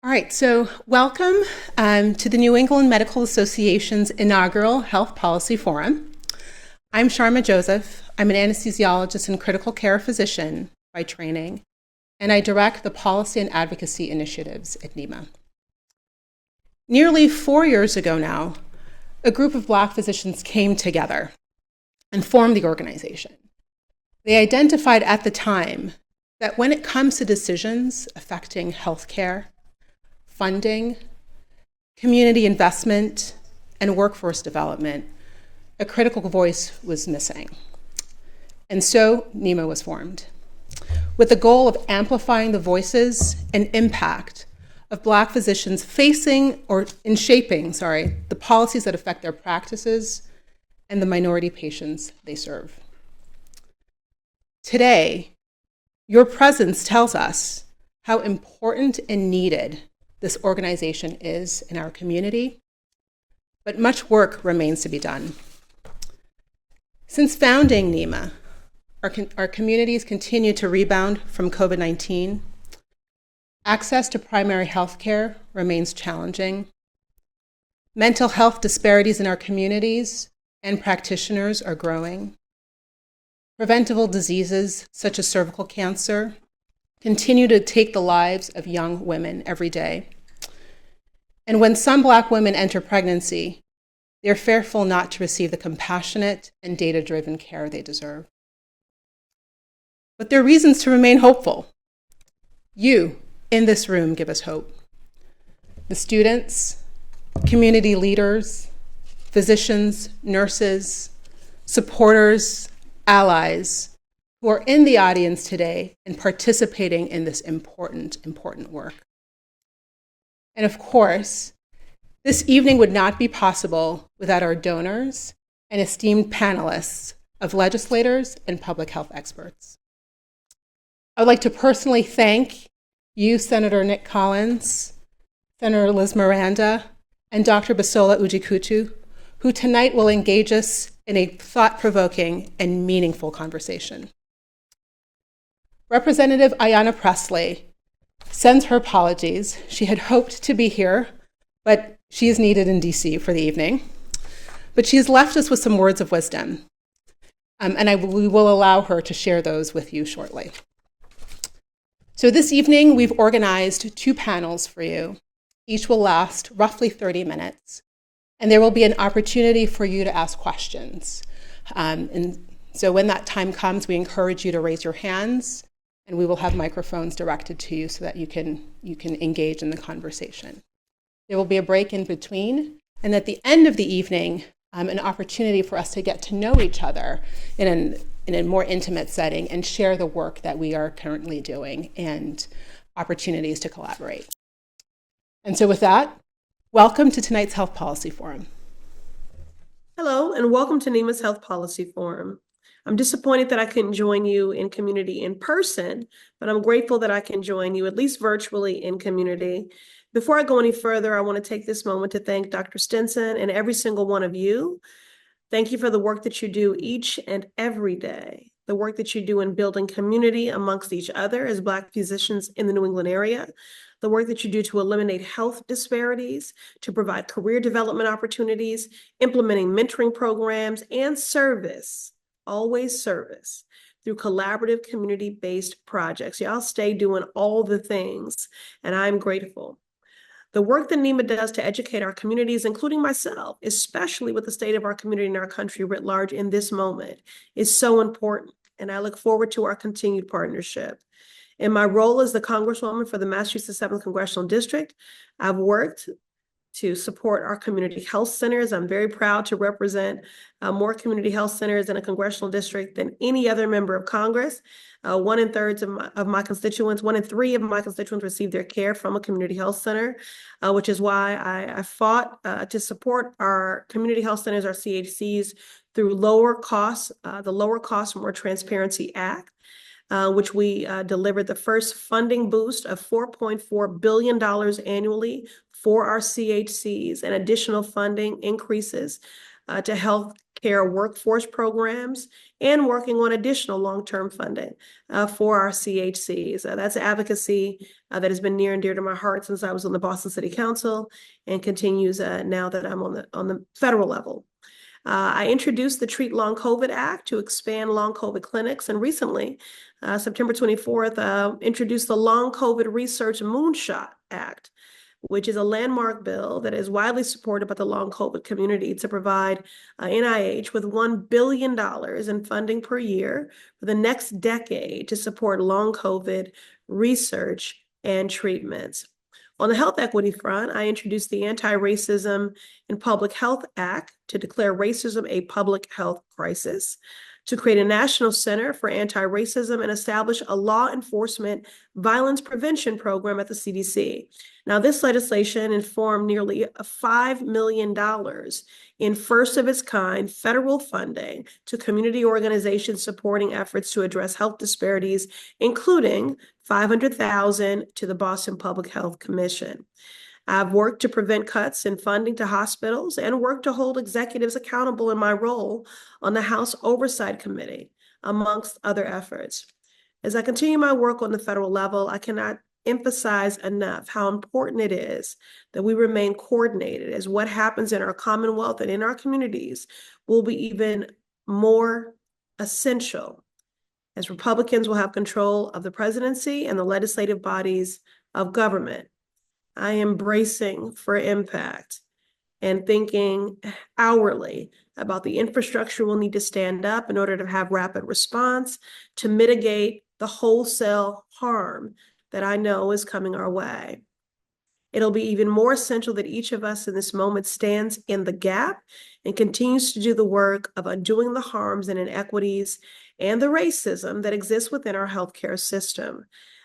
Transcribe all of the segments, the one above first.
All right, so welcome to the New England Medical Association's inaugural Health Policy Forum. I'm Sharma Joseph. I'm an anesthesiologist and critical care physician by training, and I direct the policy and advocacy initiatives at NEMA. Nearly 4 years ago now, a group of Black physicians came together and formed the organization. They identified at the time that when it comes to decisions affecting healthcare, funding, community investment, and workforce development, a critical voice was missing. And so NEMA was formed, with the goal of amplifying the voices and impact of Black physicians shaping the policies that affect their practices and the minority patients they serve. Today, your presence tells us how important and needed this organization is in our community, but much work remains to be done. Since founding NEMA, our communities continue to rebound from COVID-19. Access to primary health care remains challenging. Mental health disparities in our communities and practitioners are growing. Preventable diseases such as cervical cancer continue to take the lives of young women every day. And when some Black women enter pregnancy, they're fearful not to receive the compassionate and data-driven care they deserve. But there are reasons to remain hopeful. You in this room give us hope. The students, community leaders, physicians, nurses, supporters, allies who are in the audience today and participating in this important work. And of course, this evening would not be possible without our donors and esteemed panelists of legislators and public health experts. I would like to personally thank you, Senator Nick Collins, Senator Liz Miranda, and Dr. Bisola Ujikutu, who tonight will engage us in a thought-provoking and meaningful conversation. Representative Ayanna Pressley sends her apologies. She had hoped to be here, but she is needed in DC for the evening. But she has left us with some words of wisdom, and we will allow her to share those with you shortly. So this evening, we've organized 2 panels for you. Each will last roughly 30 minutes, and there will be an opportunity for you to ask questions. And so when that time comes, we encourage you to raise your hands, and we will have microphones directed to you so that you can engage in the conversation. There will be a break in between, and at the end of the evening, an opportunity for us to get to know each other in a more intimate setting and share the work that we are currently doing and opportunities to collaborate. And so with that, welcome to tonight's Health Policy Forum. Hello, and welcome to NEMA's Health Policy Forum. I'm disappointed that I couldn't join you in community in person, but I'm grateful that I can join you at least virtually in community. Before I go any further, I want to take this moment to thank Dr. Stinson and every single one of you. Thank you for the work that you do each and every day, the work that you do in building community amongst each other as Black physicians in the New England area, the work that you do to eliminate health disparities, to provide career development opportunities, implementing mentoring programs, and service, always service, through collaborative community-based projects. Y'all stay doing all the things, and I'm grateful. The work that NEMA does to educate our communities, including myself, especially with the state of our community and our country writ large in this moment, is so important, and I look forward to our continued partnership. In my role as the Congresswoman for the Massachusetts 7th Congressional District, I've worked to support our community health centers. I'm very proud to represent more community health centers in a congressional district than any other member of Congress. 1 in 3 of my constituents receive their care from a community health center, which is why I fought to support our community health centers, our CHCs, through lower costs, the Lower Cost, More Transparency Act, which we delivered the first funding boost of $4.4 billion annually for our CHCs, and additional funding increases to healthcare workforce programs and working on additional long-term funding for our CHCs. That's advocacy that has been near and dear to my heart since I was on the Boston City Council and continues now that I'm on the federal level. I introduced the Treat Long COVID Act to expand long COVID clinics, and recently, September 24th, introduced the Long COVID Research Moonshot Act, which is a landmark bill that is widely supported by the long COVID community to provide NIH with $1 billion in funding per year for the next decade to support long COVID research and treatments. On the health equity front, I introduced the Anti-Racism in Public Health Act to declare racism a public health crisis, to create a national center for anti-racism and establish a law enforcement violence prevention program at the CDC. Now, this legislation informed nearly $5 million in first of its kind federal funding to community organizations supporting efforts to address health disparities, including $500,000 to the Boston Public Health Commission. I've worked to prevent cuts in funding to hospitals and worked to hold executives accountable in my role on the House Oversight Committee, amongst other efforts. As I continue my work on the federal level, I cannot emphasize enough how important it is that we remain coordinated, as what happens in our Commonwealth and in our communities will be even more essential as Republicans will have control of the presidency and the legislative bodies of government. I am bracing for impact and thinking hourly about the infrastructure we'll need to stand up in order to have rapid response to mitigate the wholesale harm that I know is coming our way. It'll be even more essential that each of us in this moment stands in the gap and continues to do the work of undoing the harms and inequities and the racism that exists within our healthcare system.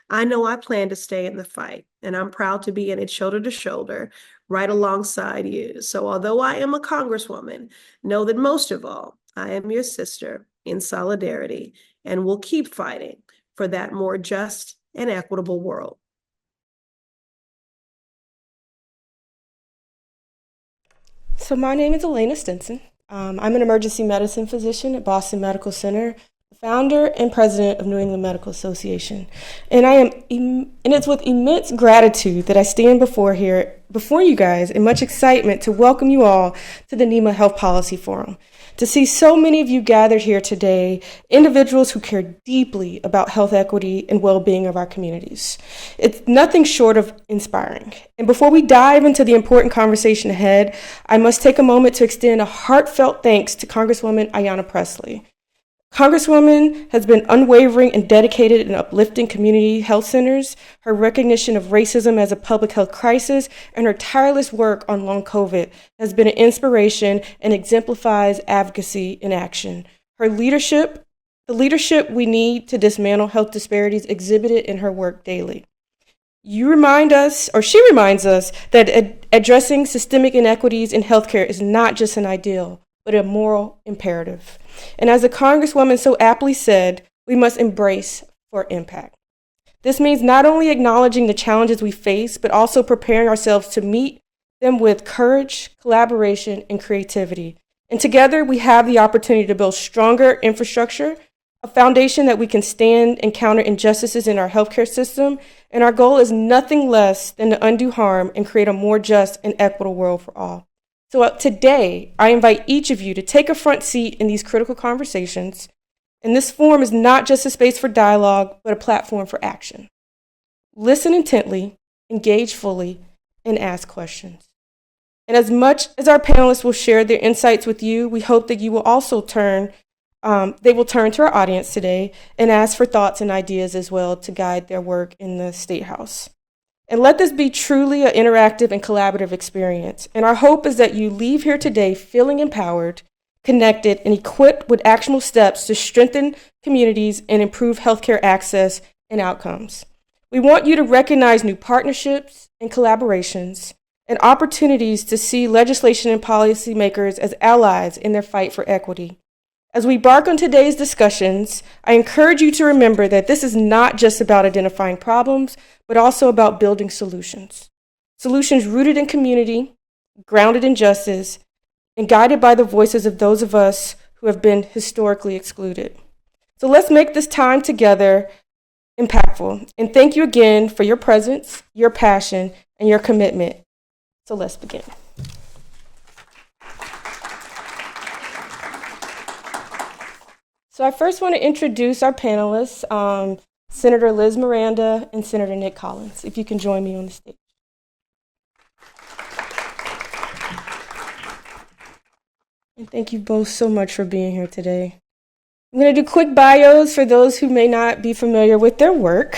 I know I plan to stay in the fight, and I'm proud to be in it shoulder to shoulder, right alongside you. So although I am a congresswoman, know that most of all, I am your sister in solidarity, and will keep fighting for that more just and equitable world. So my name is Elena Stinson. I'm an emergency medicine physician at Boston Medical Center, the founder and president of New England Medical Association. And it's with immense gratitude that I stand before you guys in much excitement to welcome you all to the NEMA Health Policy Forum. To see so many of you gathered here today, individuals who care deeply about health equity and well-being of our communities. It's nothing short of inspiring. And before we dive into the important conversation ahead, I must take a moment to extend a heartfelt thanks to Congresswoman Ayanna Pressley. Congresswoman has been unwavering and dedicated in uplifting community health centers. Her recognition of racism as a public health crisis and her tireless work on long COVID has been an inspiration and exemplifies advocacy in action. Her leadership, the leadership we need to dismantle health disparities, exhibited in her work daily. She reminds us that addressing systemic inequities in healthcare is not just an ideal, but a moral imperative. And as the Congresswoman so aptly said, we must embrace for impact. This means not only acknowledging the challenges we face, but also preparing ourselves to meet them with courage, collaboration, and creativity. And together we have the opportunity to build stronger infrastructure, a foundation that we can stand and counter injustices in our healthcare system. And our goal is nothing less than to undo harm and create a more just and equitable world for all. So today, I invite each of you to take a front seat in these critical conversations. And this forum is not just a space for dialogue, but a platform for action. Listen intently, engage fully, and ask questions. And as much as our panelists will share their insights with you, we hope that you will also turn to our audience today and ask for thoughts and ideas as well to guide their work in the State House. And let this be truly an interactive and collaborative experience. And our hope is that you leave here today feeling empowered, connected, and equipped with actionable steps to strengthen communities and improve healthcare access and outcomes. We want you to recognize new partnerships and collaborations and opportunities to see legislation and policymakers as allies in their fight for equity. As we embark on today's discussions, I encourage you to remember that this is not just about identifying problems, but also about building solutions. Solutions rooted in community, grounded in justice, and guided by the voices of those of us who have been historically excluded. So let's make this time together impactful. And thank you again for your presence, your passion, and your commitment. So let's begin. So I first want to introduce our panelists, Senator Liz Miranda and Senator Nick Collins, if you can join me on the stage. And thank you both so much for being here today. I'm going to do quick bios for those who may not be familiar with their work.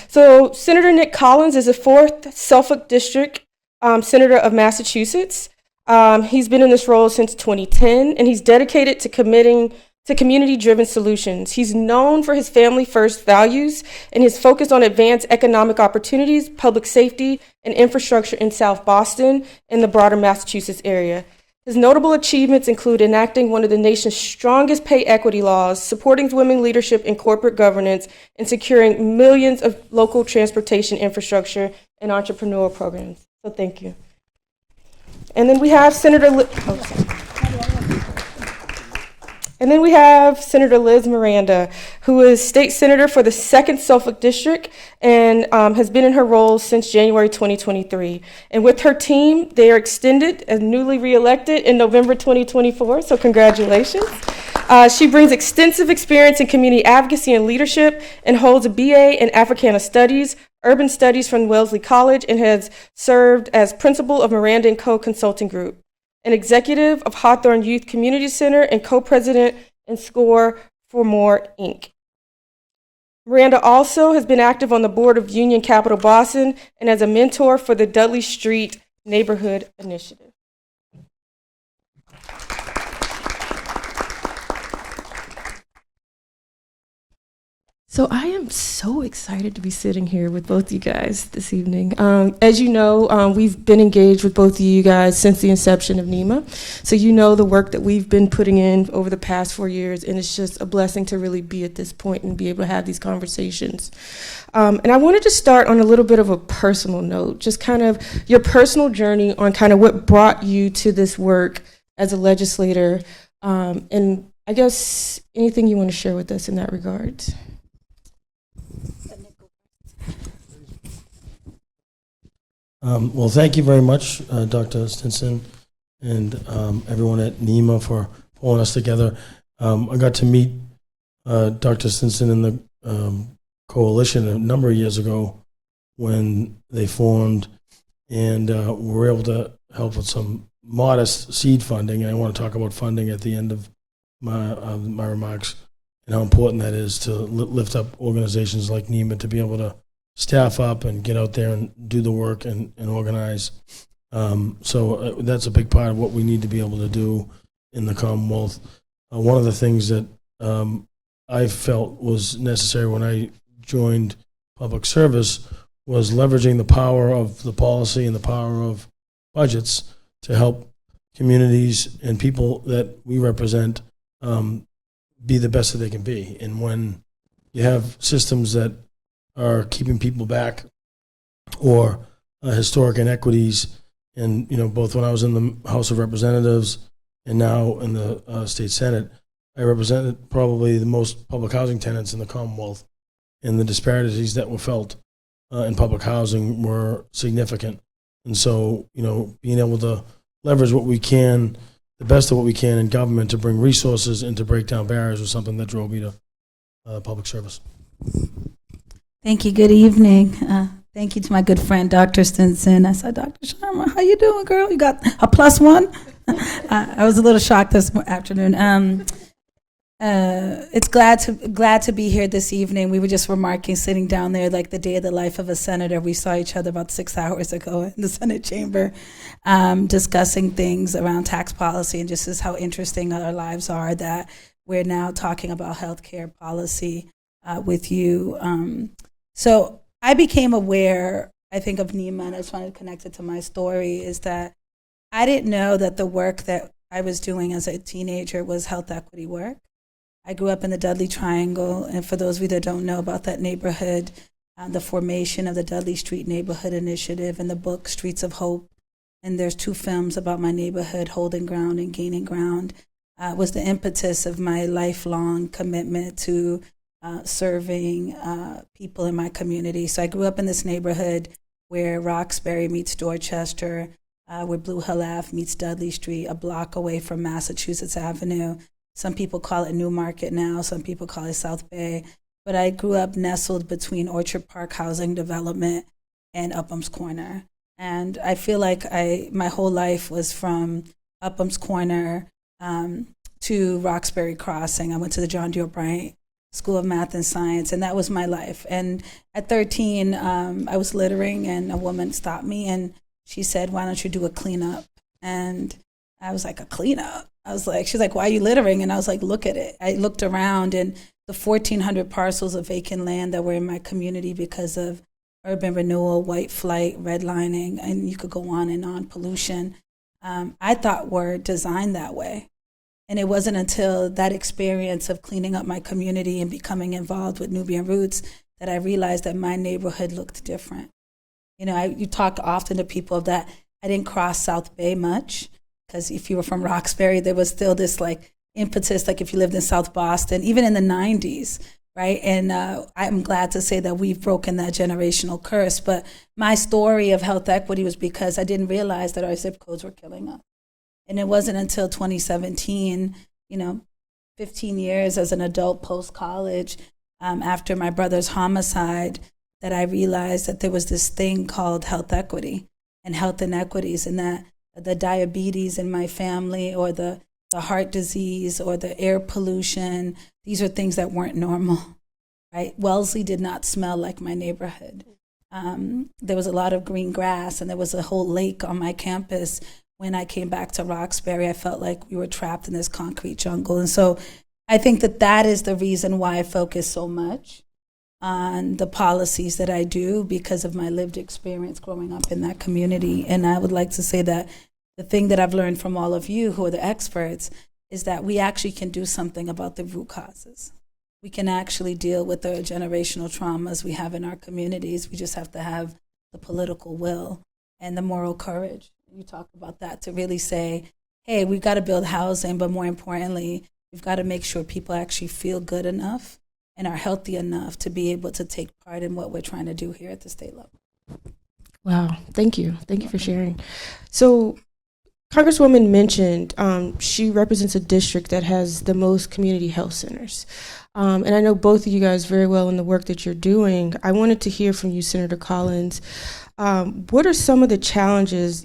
So Senator Nick Collins is a 4th Suffolk District Senator of Massachusetts. He's been in this role since 2010, and he's dedicated to community-driven solutions. He's known for his family-first values and his focus on advanced economic opportunities, public safety, and infrastructure in South Boston and the broader Massachusetts area. His notable achievements include enacting one of the nation's strongest pay equity laws, supporting women leadership in corporate governance, and securing millions of local transportation infrastructure and entrepreneurial programs. So thank you. And then we have Senator Liz Miranda, who is state senator for the 2nd Suffolk District and has been in her role since January 2023. And with her team, they are extended as newly reelected in November 2024, so congratulations. She brings extensive experience in community advocacy and leadership and holds a BA in Africana Studies, Urban Studies from Wellesley College, and has served as principal of Miranda & Co. Consulting Group, an executive of Hawthorne Youth Community Center, and co-president and SCORE for More, Inc. Miranda also has been active on the board of Union Capital Boston and as a mentor for the Dudley Street Neighborhood Initiative. So I am so excited to be sitting here with both you guys this evening. As you know, we've been engaged with both of you guys since the inception of NEMA. So you know the work that we've been putting in over the past 4 years, and it's just a blessing to really be at this point and be able to have these conversations. And I wanted to start on a little bit of a personal note, just kind of your personal journey on kind of what brought you to this work as a legislator, and I guess anything you want to share with us in that regard. Well, thank you very much, Dr. Stinson, and everyone at NEMA for pulling us together. I got to meet Dr. Stinson in the coalition a number of years ago when they formed, and we were able to help with some modest seed funding. And I want to talk about funding at the end of my remarks and how important that is to lift up organizations like NEMA to be able to staff up and get out there and do the work and organize. So that's a big part of what we need to be able to do in the Commonwealth. One of the things that I felt was necessary when I joined public service was leveraging the power of the policy and the power of budgets to help communities and people that we represent be the best that they can be. And when you have systems that are keeping people back or historic inequities, and both when I was in the House of Representatives and now in the state Senate, I represented probably the most public housing tenants in the Commonwealth, and the disparities that were felt in public housing were significant. And so, being able to leverage what we can, the best of what we can in government to bring resources and to break down barriers was something that drove me to public service. Thank you. Good evening. Thank you to my good friend, Dr. Stinson. I said, Dr. Sharma, how you doing, girl? You got a +1? I was a little shocked this afternoon. It's glad to be here this evening. We were just remarking, sitting down there like the day of the life of a senator. We saw each other about 6 hours ago in the Senate chamber, discussing things around tax policy, and just as how interesting our lives are that we're now talking about healthcare policy with you. So I became aware, I think, of NEMA, and I just wanted to connect it to my story, is that I didn't know that the work that I was doing as a teenager was health equity work. I grew up in the Dudley Triangle, and for those of you that don't know about that neighborhood, the formation of the Dudley Street Neighborhood Initiative and the book Streets of Hope and there's 2 films about my neighborhood, Holding Ground and Gaining Ground, was the impetus of my lifelong commitment to serving people in my community. So I grew up in this neighborhood where Roxbury meets Dorchester, where Blue Hill Ave meets Dudley Street, a block away from Massachusetts Avenue. Some people call it New Market now, some people call it South Bay. But I grew up nestled between Orchard Park Housing Development and Upham's Corner. And I feel like my whole life was from Upham's Corner to Roxbury Crossing. I went to the John D. O'Brien School of Math and Science, and that was my life. And at 13, I was littering, and a woman stopped me, and she said, "Why don't you do a cleanup?" And I was like, "A cleanup?" She's like, "Why are you littering?" And I was like, "Look at it." I looked around, and the 1,400 parcels of vacant land that were in my community because of urban renewal, white flight, redlining, and you could go on and on, pollution, I thought were designed that way. And it wasn't until that experience of cleaning up my community and becoming involved with Nubian Roots that I realized that my neighborhood looked different. You know, you talk often to people that I didn't cross South Bay much, because if you were from Roxbury, there was still this like impetus, like if you lived in South Boston, even in the 90s, right? And I'm glad to say that we've broken that generational curse. But my story of health equity was because I didn't realize that our zip codes were killing us. And it wasn't until 2017, 15 years as an adult post-college, after my brother's homicide, that I realized that there was this thing called health equity and health inequities, and that the diabetes in my family, or the heart disease, or the air pollution, these are things that weren't normal, right? Wellesley did not smell like my neighborhood. There was a lot of green grass, and there was a whole lake on my campus. When I came back to Roxbury, I felt like we were trapped in this concrete jungle. And so I think that is the reason why I focus so much on the policies that I do, because of my lived experience growing up in that community. And I would like to say that the thing that I've learned from all of you who are the experts is that we actually can do something about the root causes. We can actually deal with the generational traumas we have in our communities. We just have to have the political will and the moral courage. You talk about that, to really say, hey, we've got to build housing, but more importantly, we've got to make sure people actually feel good enough and are healthy enough to be able to take part in what we're trying to do here at the state level. Wow, thank you. Thank you for sharing. So Congresswoman mentioned she represents a district that has the most community health centers. And I know both of you guys very well in the work that you're doing. I wanted to hear from you, Senator Collins. What are some of the challenges?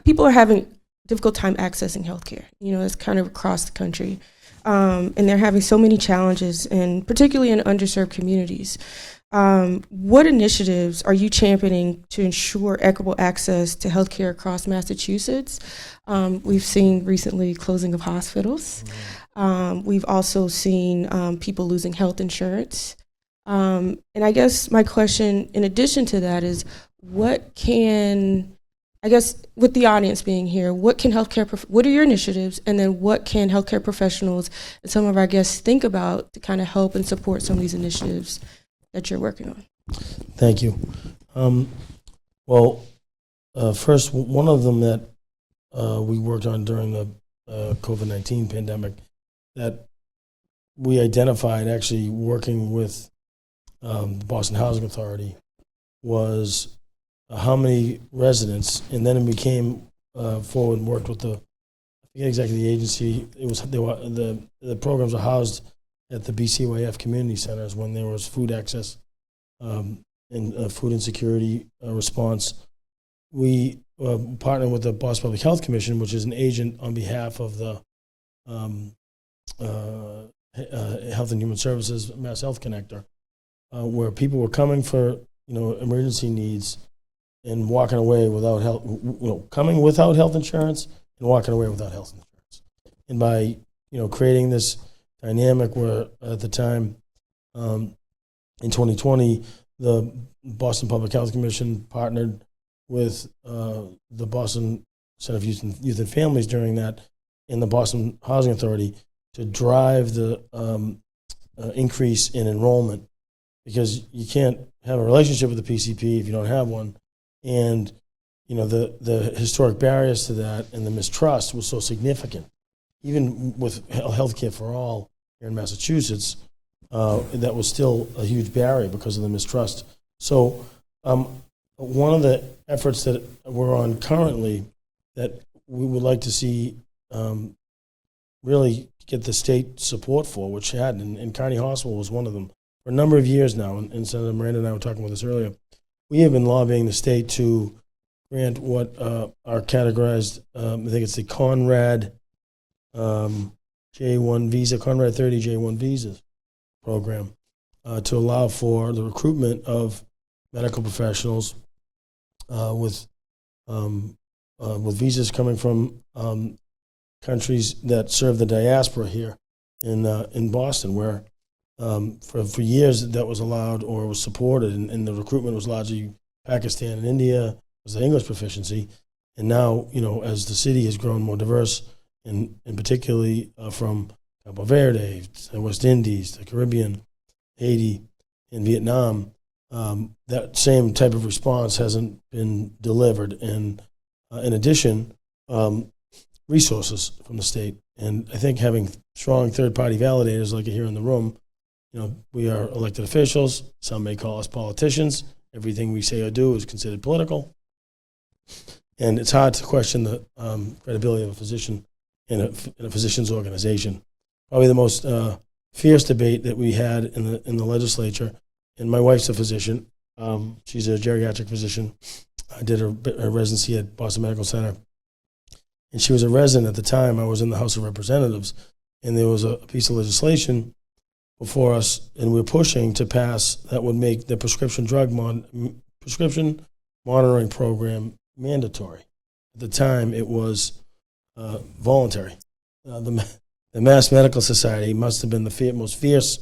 People are having a difficult time accessing healthcare. It's kind of across the country. And they're having so many challenges, and particularly in underserved communities. What initiatives are you championing to ensure equitable access to healthcare across Massachusetts? We've seen recently closing of hospitals. We've also seen people losing health insurance. And I guess my question, in addition to that, is with the audience being here, what are your initiatives, and then what can healthcare professionals and some of our guests think about to kind of help and support some of these initiatives that you're working on? Thank you. First, one of them that we worked on during the COVID-19 pandemic that we identified, actually working with the Boston Housing Authority, was how many residents, and then it became forward and worked with I forget exactly the agency. The programs are housed at the BCYF community centers when there was food access and food insecurity response. We partnered with the Boston Public Health Commission, which is an agent on behalf of the Health and Human Services Mass Health Connector, where people were coming for emergency needs and walking away without health, coming without health insurance and walking away without health insurance. And by creating this dynamic where at the time in 2020, the Boston Public Health Commission partnered with the Boston Center for Youth and Families during that, and the Boston Housing Authority to drive the increase in enrollment, because you can't have a relationship with the PCP if you don't have one, and the historic barriers to that and the mistrust was so significant. Even with healthcare for all here in Massachusetts, that was still a huge barrier because of the mistrust. So one of the efforts that we're on currently that we would like to see really get the state support for, which had, and Carney Hospital was one of them, for a number of years now, and Senator Miranda and I were talking about this earlier. We have been lobbying the state to grant what are categorized, I think it's the Conrad J1 visa, Conrad 30 J1 visas program, to allow for the recruitment of medical professionals with visas coming from countries that serve the diaspora here in Boston, where for years that was allowed or was supported, and the recruitment was largely Pakistan and India was the English proficiency, and now as the city has grown more diverse, and particularly from Cabo Verde, the West Indies, the Caribbean, Haiti, and Vietnam, that same type of response hasn't been delivered. And in addition, resources from the state. And I think having strong third-party validators like here in the room, we are elected officials. Some may call us politicians. Everything we say or do is considered political. And it's hard to question the credibility of a physician in a physician's organization. Probably the most fierce debate that we had in the legislature, and my wife's a physician. She's a geriatric physician. I did her residency at Boston Medical Center. And she was a resident at the time. I was in the House of Representatives, and there was a piece of legislation before us, and we were pushing to pass that would make the prescription monitoring program mandatory. At the time, it was voluntary. The Mass Medical Society must have been the most fierce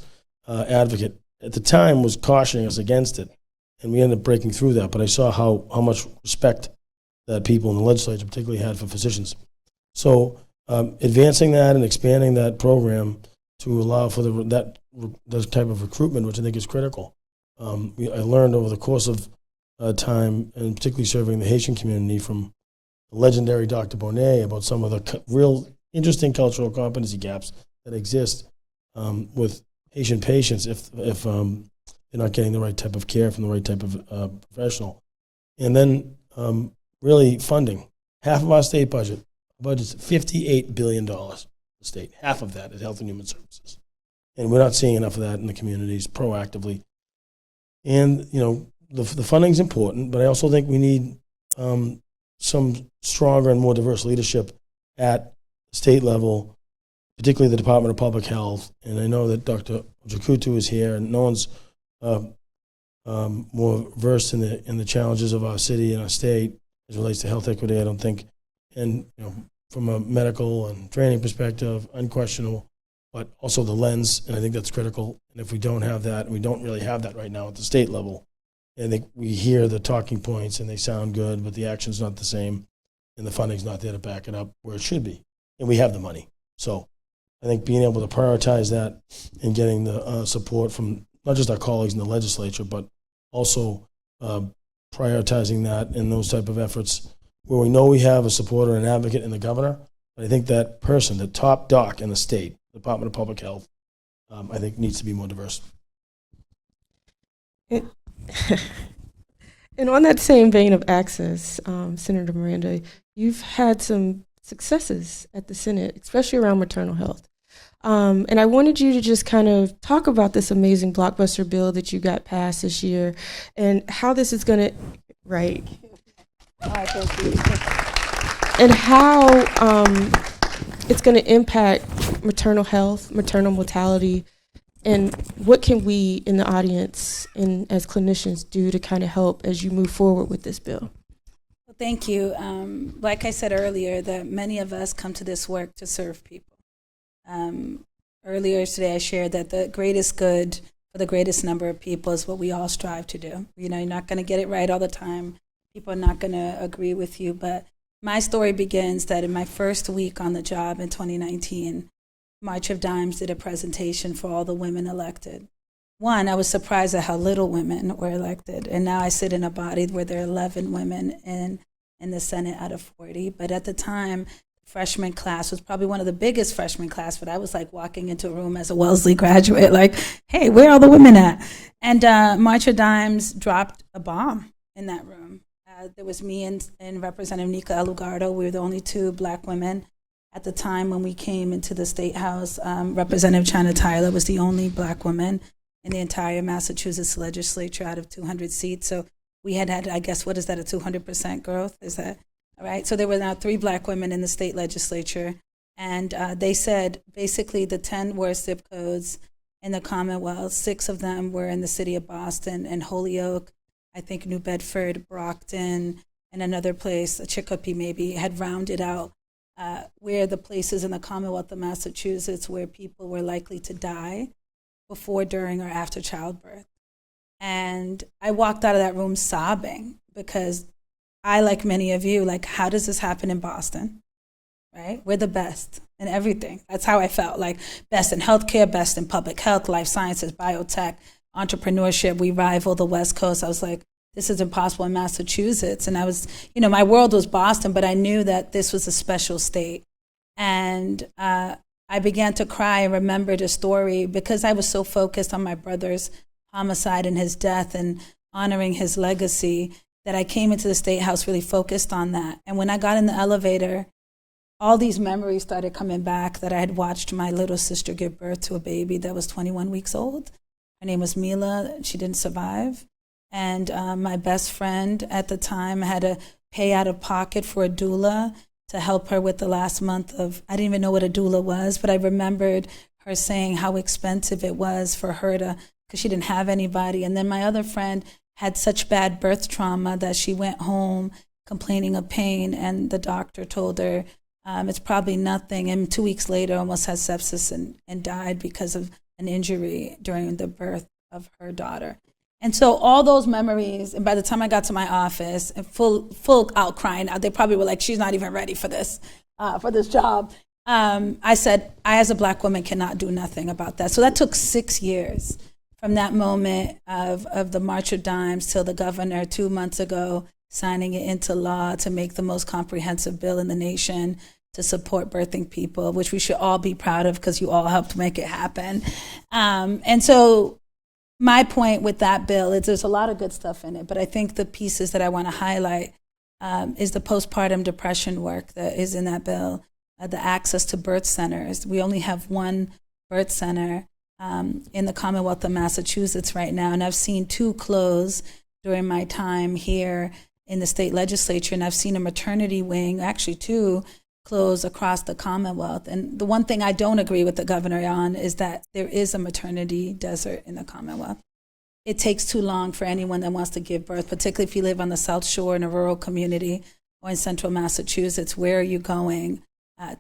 advocate at the time, was cautioning us against it, and we ended up breaking through that. But I saw how much respect that people in the legislature particularly had for physicians. So advancing that and expanding that program to allow for that type of recruitment, which I think is critical. I learned over the course of time, and particularly serving the Haitian community, from the legendary Dr. Bonet about some of the real interesting cultural competency gaps that exist with Haitian patients if they're not getting the right type of care from the right type of professional. And then really funding. Half of our state budget's $58 billion. The state, half of that is Health and Human Services. And we're not seeing enough of that in the communities proactively. And, the funding's important, but I also think we need some stronger and more diverse leadership at state level, particularly the Department of Public Health. And I know that Dr. Jakutu is here, and no one's more versed in the challenges of our city and our state as it relates to health equity, I don't think. And from a medical and training perspective, unquestionable, but also the lens, and I think that's critical. And if we don't have that, and we don't really have that right now at the state level, I think we hear the talking points and they sound good, but the action's not the same, and the funding's not there to back it up where it should be. And we have the money. So I think being able to prioritize that and getting the support from not just our colleagues in the legislature, but also prioritizing that and those type of efforts where we know we have a supporter and advocate in the governor. But I think that person, the top doc in the state, Department of Public Health, I think needs to be more diverse. And on that same vein of access, Senator Miranda, you've had some successes at the Senate, especially around maternal health. And I wanted you to just kind of talk about this amazing blockbuster bill that you got passed this year and how this is going to, right? And how it's going to impact maternal health, maternal mortality, and what can we in the audience and as clinicians do to kind of help as you move forward with this bill? Well, thank you. Like I said earlier, that many of us come to this work to serve people. Earlier today, I shared that the greatest good for the greatest number of people is what we all strive to do. You're not going to get it right all the time. People are not going to agree with you. But my story begins that in my first week on the job in 2019, March of Dimes did a presentation for all the women elected. One, I was surprised at how little women were elected. And now I sit in a body where there are 11 women. And in the Senate out of 40. But at the time, freshman class was probably one of the biggest freshman class, but I was like walking into a room as a Wellesley graduate, like, hey, where are all the women at? And March of Dimes dropped a bomb in that room. There was me and Representative Nika Elugardo. We were the only two Black women at the time when we came into the State House. Representative China Tyler was the only Black woman in the entire Massachusetts legislature out of 200 seats. So we had, I guess, what is that, a 200% growth? Is that all right? So there were now 3 Black women in the state legislature. And they said basically the 10 worst zip codes in the Commonwealth, 6 of them were in the city of Boston and Holyoke, I think New Bedford, Brockton, and another place, Chicopee maybe, had rounded out where the places in the Commonwealth of Massachusetts where people were likely to die before, during, or after childbirth. And I walked out of that room sobbing because I, like many of you, like, how does this happen in Boston, right? We're the best in everything. That's how I felt, like best in healthcare, best in public health, life sciences, biotech, entrepreneurship. We rival the West Coast. I was like, this is impossible in Massachusetts. And I was, my world was Boston, but I knew that this was a special state. And I began to cry and remembered a story because I was so focused on my brother's homicide and his death and honoring his legacy that I came into the State House really focused on that. And when I got in the elevator, all these memories started coming back that I had watched my little sister give birth to a baby that was 21 weeks old. Her name was Mila. She didn't survive. And my best friend at the time had to pay out of pocket for a doula to help her with the last month of, I didn't even know what a doula was, but I remembered her saying how expensive it was for her to, because she didn't have anybody. And then my other friend had such bad birth trauma that she went home complaining of pain, and the doctor told her it's probably nothing. And 2 weeks later, almost had sepsis and died because of an injury during the birth of her daughter. And so all those memories, and by the time I got to my office, and full out crying, they probably were like, she's not even ready for this job. I said, I as a Black woman cannot do nothing about that. So that took 6 years from that moment of the March of Dimes till the governor 2 months ago signing it into law to make the most comprehensive bill in the nation to support birthing people, which we should all be proud of because you all helped make it happen. And so my point with that bill is there's a lot of good stuff in it, but I think the pieces that I want to highlight is the postpartum depression work that is in that bill, the access to birth centers. We only have one birth center in the Commonwealth of Massachusetts right now, and I've seen 2 close during my time here in the state legislature, and I've seen a maternity wing, actually 2, close across the Commonwealth. And the one thing I don't agree with the governor on is that there is a maternity desert in the Commonwealth. It takes too long for anyone that wants to give birth, particularly if you live on the South Shore in a rural community or in central Massachusetts. Where are you going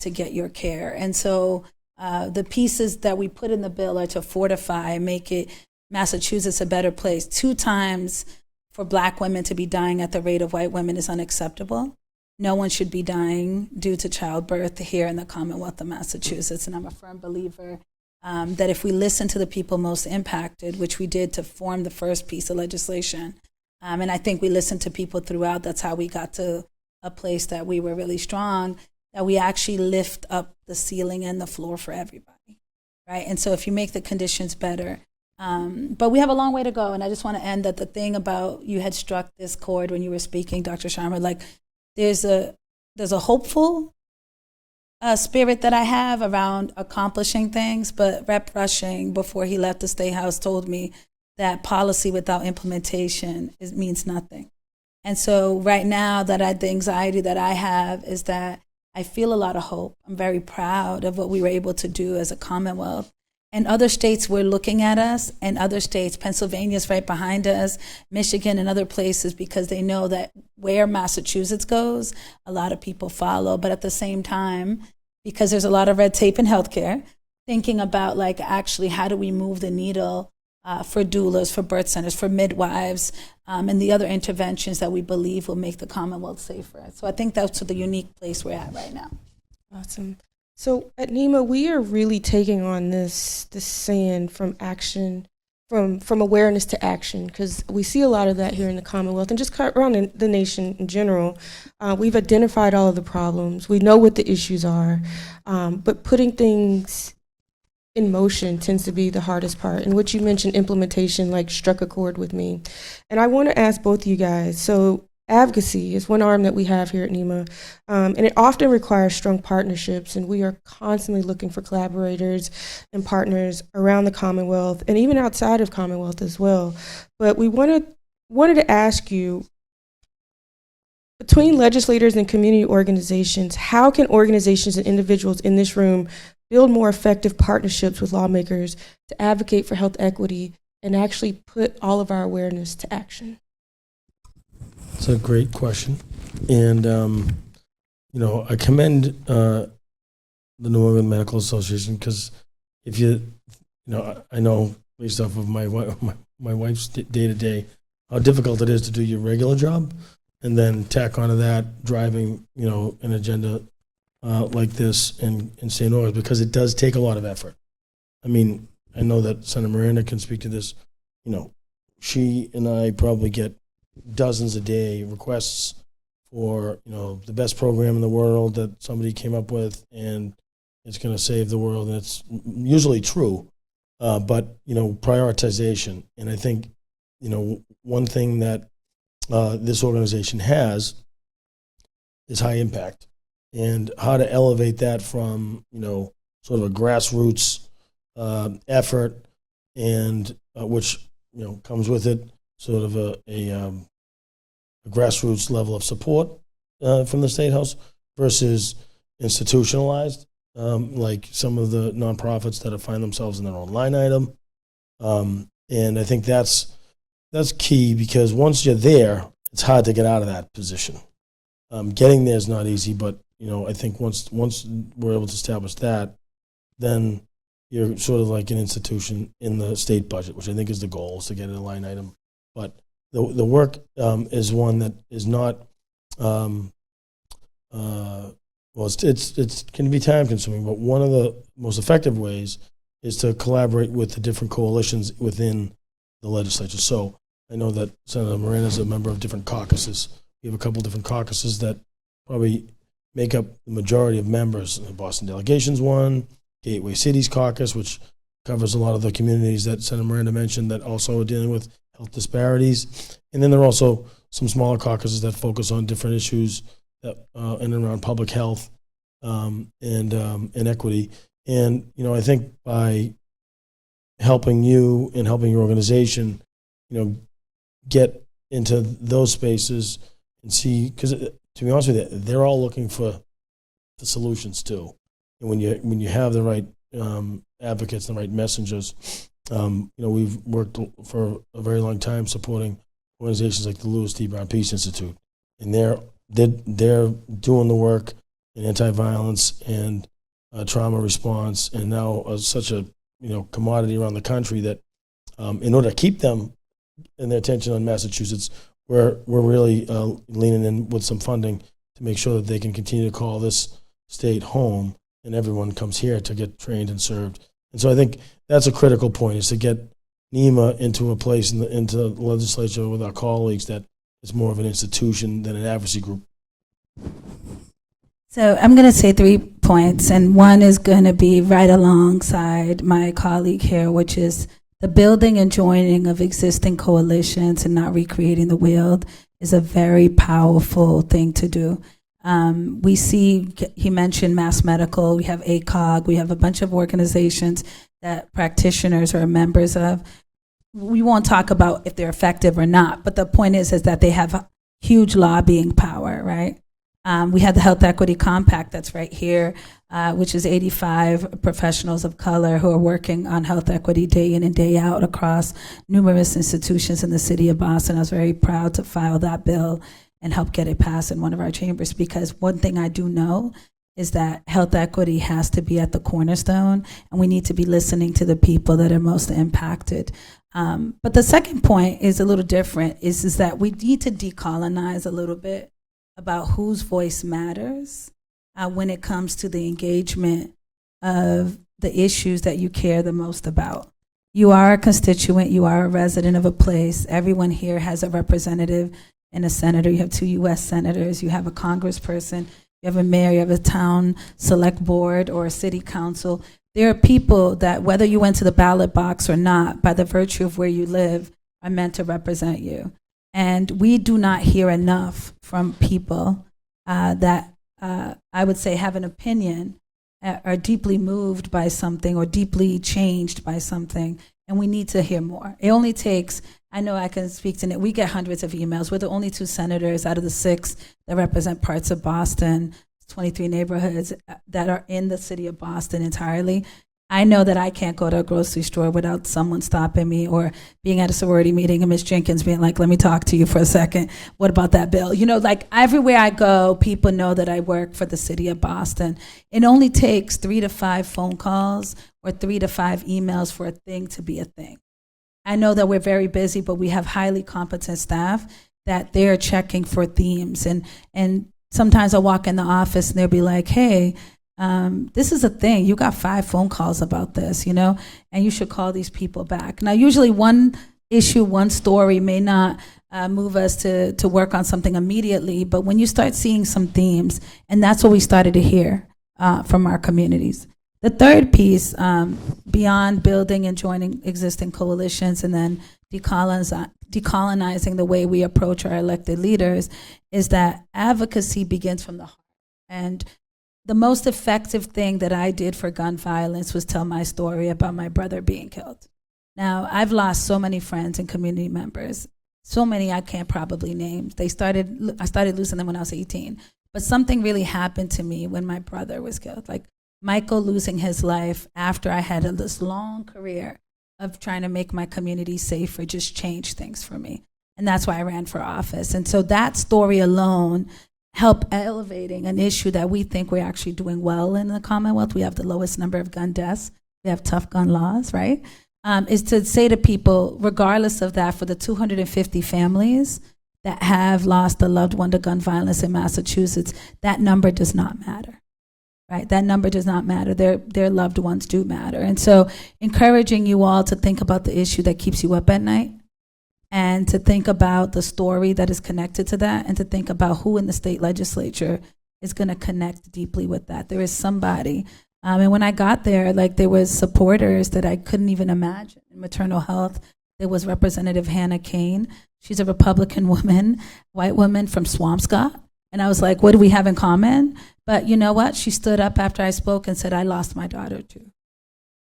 to get your care? And so the pieces that we put in the bill are to fortify and make it Massachusetts a better place. 2 times for Black women to be dying at the rate of white women is unacceptable. No one should be dying due to childbirth here in the Commonwealth of Massachusetts. And I'm a firm believer that if we listen to the people most impacted, which we did to form the first piece of legislation, and I think we listened to people throughout, that's how we got to a place that we were really strong, that we actually lift up the ceiling and the floor for everybody, right? And so if you make the conditions better, but we have a long way to go. And I just want to end that the thing about, you had struck this chord when you were speaking, Dr. Sharma, like there's a hopeful spirit that I have around accomplishing things, but Rep. Rushing, before he left the State House, told me that policy without implementation means nothing. And so right now the anxiety that I have is that I feel a lot of hope. I'm very proud of what we were able to do as a Commonwealth. And other states were looking at us, and other states, Pennsylvania's right behind us, Michigan and other places, because they know that where Massachusetts goes, a lot of people follow. But at the same time, because there's a lot of red tape in healthcare, thinking about like actually how do we move the needle for doulas, for birth centers, for midwives, and the other interventions that we believe will make the Commonwealth safer. So I think that's the unique place we're at right now. Awesome. So at NEMA, we are really taking on this saying from action from awareness to action, because we see a lot of that here in the Commonwealth and just around the nation in general. We've identified all of the problems. We know what the issues are, but putting things in motion tends to be the hardest part. And what you mentioned, implementation, like struck a chord with me. And I want to ask both of you guys, so advocacy is one arm that we have here at NEMA, and it often requires strong partnerships, and we are constantly looking for collaborators and partners around the Commonwealth and even outside of Commonwealth as well. But we wanted to ask you, between legislators and community organizations, how can organizations and individuals in this room build more effective partnerships with lawmakers to advocate for health equity and actually put all of our awareness to action? It's a great question. And, I commend the New England Medical Association, because if I know based off of my wife's day-to-day, how difficult it is to do your regular job and then tack onto that driving, an agenda like this in St. Louis, because it does take a lot of effort. I mean, I know that Senator Miranda can speak to this. She and I probably get dozens a day requests for the best program in the world that somebody came up with, and it's going to save the world, and it's usually true, but prioritization. And I think one thing that this organization has is high impact, and how to elevate that from sort of a grassroots effort, and which comes with it sort of a grassroots level of support from the State House versus institutionalized, like some of the nonprofits that have find themselves in their own line item. And I think that's key, because once you're there, it's hard to get out of that position. Getting there is not easy, but I think once we're able to establish that, then you're sort of like an institution in the state budget, which I think is the goal, is to get a line item. But the work is one that is not it can be time consuming, but one of the most effective ways is to collaborate with the different coalitions within the legislature. So I know that Senator Miranda is a member of different caucuses. We have a couple different caucuses that probably make up the majority of members. The Boston Delegation's one, Gateway Cities Caucus, which covers a lot of the communities that Senator Miranda mentioned that also are dealing with health disparities. And then there are also some smaller caucuses that focus on different issues that in and around public health and equity. And I think by helping you and helping your organization, get into those spaces and see, because to be honest with you, they're all looking for the solutions too. And when you have the right advocates, the right messengers, we've worked for a very long time supporting organizations like the Louis T. Brown Peace Institute, and they're doing the work in anti-violence and trauma response, and now such a commodity around the country that in order to keep them and their attention on Massachusetts, we're really leaning in with some funding to make sure that they can continue to call this state home, and everyone comes here to get trained and served. And so I think that's a critical point, is to get NEMA into a place into the legislature with our colleagues that is more of an institution than an advocacy group. So I'm going to say 3 points, and one is going to be right alongside my colleague here, which is the building and joining of existing coalitions and not recreating the wheel is a very powerful thing to do. We see, he mentioned Mass Medical, we have ACOG, we have a bunch of organizations that practitioners are members of. We won't talk about if they're effective or not, but the point is that they have huge lobbying power, right? We have the Health Equity Compact that's right here, which is 85 professionals of color who are working on health equity day in and day out across numerous institutions in the city of Boston. I was very proud to file that bill and help get it passed in one of our chambers, because one thing I do know is that health equity has to be at the cornerstone, and we need to be listening to the people that are most impacted. But the second point is a little different, is that we need to decolonize a little bit about whose voice matters when it comes to the engagement of the issues that you care the most about. You are a constituent, you are a resident of a place. Everyone here has a representative and a senator. You have 2 U.S. senators, you have a congressperson, you have a mayor, you have a town select board or a city council. There are people that, whether you went to the ballot box or not, by the virtue of where you live, are meant to represent you. And we do not hear enough from people that I would say have an opinion, are deeply moved by something or deeply changed by something, and we need to hear more. It only takes, I know I can speak to it, we get hundreds of emails. We're the only 2 senators out of the 6 that represent parts of Boston, 23 neighborhoods that are in the city of Boston entirely. I know that I can't go to a grocery store without someone stopping me or being at a sorority meeting and Miss Jenkins being like, let me talk to you for a second. What about that bill? You know, like everywhere I go, people know that I work for the city of Boston. It only takes 3 to 5 phone calls or 3 to 5 emails for a thing to be a thing. I know that we're very busy, but we have highly competent staff that they're checking for themes. And sometimes I'll walk in the office and they'll be like, hey, this is a thing. You got 5 phone calls about this, you know, and you should call these people back. Now, usually one issue, one story may not move us to work on something immediately, but when you start seeing some themes, and that's what we started to hear from our communities. The third piece, beyond building and joining existing coalitions and then decolonizing the way we approach our elected leaders, is that advocacy begins from the heart. And the most effective thing that I did for gun violence was tell my story about my brother being killed. Now, I've lost so many friends and community members, so many I can't probably name. I started losing them when I was 18. But something really happened to me when my brother was killed. Like Michael losing his life after I had this long career of trying to make my community safer just changed things for me. And that's why I ran for office. And so that story alone help elevating an issue that we think we're actually doing well in the Commonwealth. We have the lowest number of gun deaths. We have tough gun laws, right? Is to say to people, regardless of that, for the 250 families that have lost a loved one to gun violence in Massachusetts, that number does not matter, right? That number does not matter. Their loved ones do matter. And so encouraging you all to think about the issue that keeps you up at night, and to think about the story that is connected to that, and to think about who in the state legislature is going to connect deeply with that. There is somebody. And when I got there, like there was supporters that I couldn't even imagine. In maternal health, there was Representative Hannah Kane. She's a Republican woman, white woman from Swampscott. And I was like, what do we have in common? But you know what? She stood up after I spoke and said, I lost my daughter too.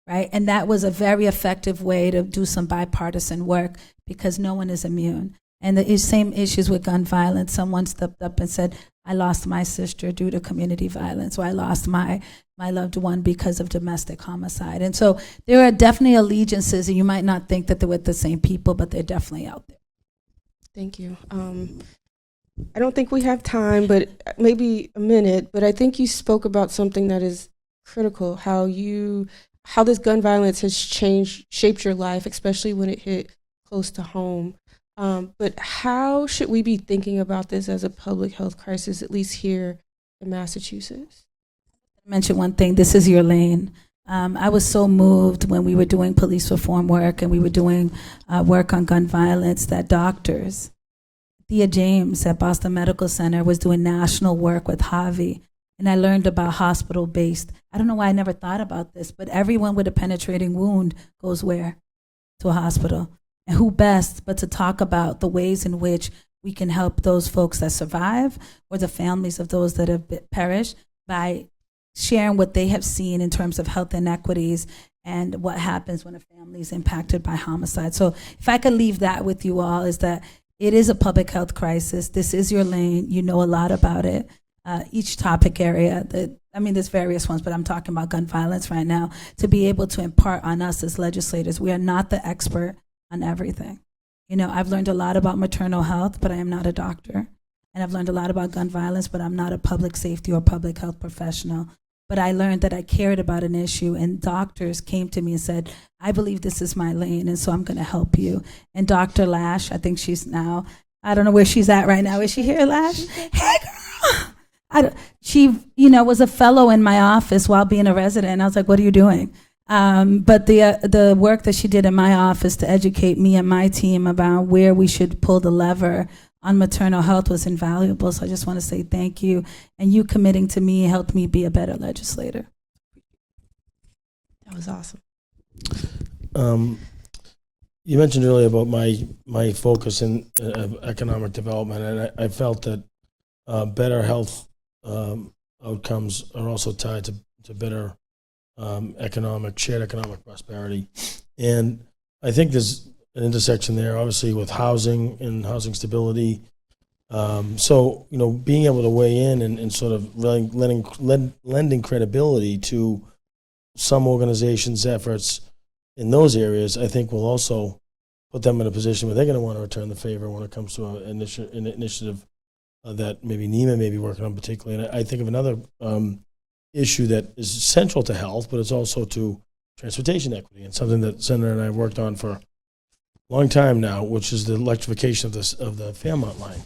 Right? And that was a very effective way to do some bipartisan work, because no one is immune. And the same issues with gun violence, someone stepped up and said, I lost my sister due to community violence, or I lost my loved one because of domestic homicide. And so there are definitely allegiances, and you might not think that they're with the same people, but they're definitely out there. Thank you. I don't think we have time, but maybe a minute, but I think you spoke about something that is critical, how this gun violence has shaped your life, especially when it hit close to home. But how should we be thinking about this as a public health crisis, at least here in Massachusetts? I mentioned one thing, this is your lane. I was so moved when we were doing police reform work and we were doing work on gun violence that doctors, Thea James at Boston Medical Center was doing national work with Javi. And I learned about hospital-based. I don't know why I never thought about this, but everyone with a penetrating wound goes where? To a hospital. And who best but to talk about the ways in which we can help those folks that survive, or the families of those that have perished, by sharing what they have seen in terms of health inequities and what happens when a family is impacted by homicide. So if I could leave that with you all, is that it is a public health crisis. This is your lane. You know a lot about it. Each topic area, there's various ones, but I'm talking about gun violence right now, to be able to impart on us as legislators. We are not the expert on everything. You know, I've learned a lot about maternal health, but I am not a doctor. And I've learned a lot about gun violence, but I'm not a public safety or public health professional. But I learned that I cared about an issue, and doctors came to me and said, I believe this is my lane, and so I'm going to help you. And Dr. Lash, I think she's now, I don't know where she's at right now. Is she here, Lash? Hey, girl! She, was a fellow in my office while being a resident. I was like, what are you doing? But the work that she did in my office to educate me and my team about where we should pull the lever on maternal health was invaluable. So I just want to say thank you. And you committing to me helped me be a better legislator. That was awesome. You mentioned earlier about my focus in economic development, and I felt that better health outcomes are also tied to better shared economic prosperity. And I think there's an intersection there, obviously, with housing and housing stability. So, being able to weigh in and sort of lending credibility to some organizations' efforts in those areas, I think will also put them in a position where they're going to want to return the favor when it comes to an initiative that maybe NEMA may be working on particularly. And I think of another issue that is central to health, but it's also to transportation equity, and something that Senator and I have worked on for a long time now, which is the electrification of the Fairmont line,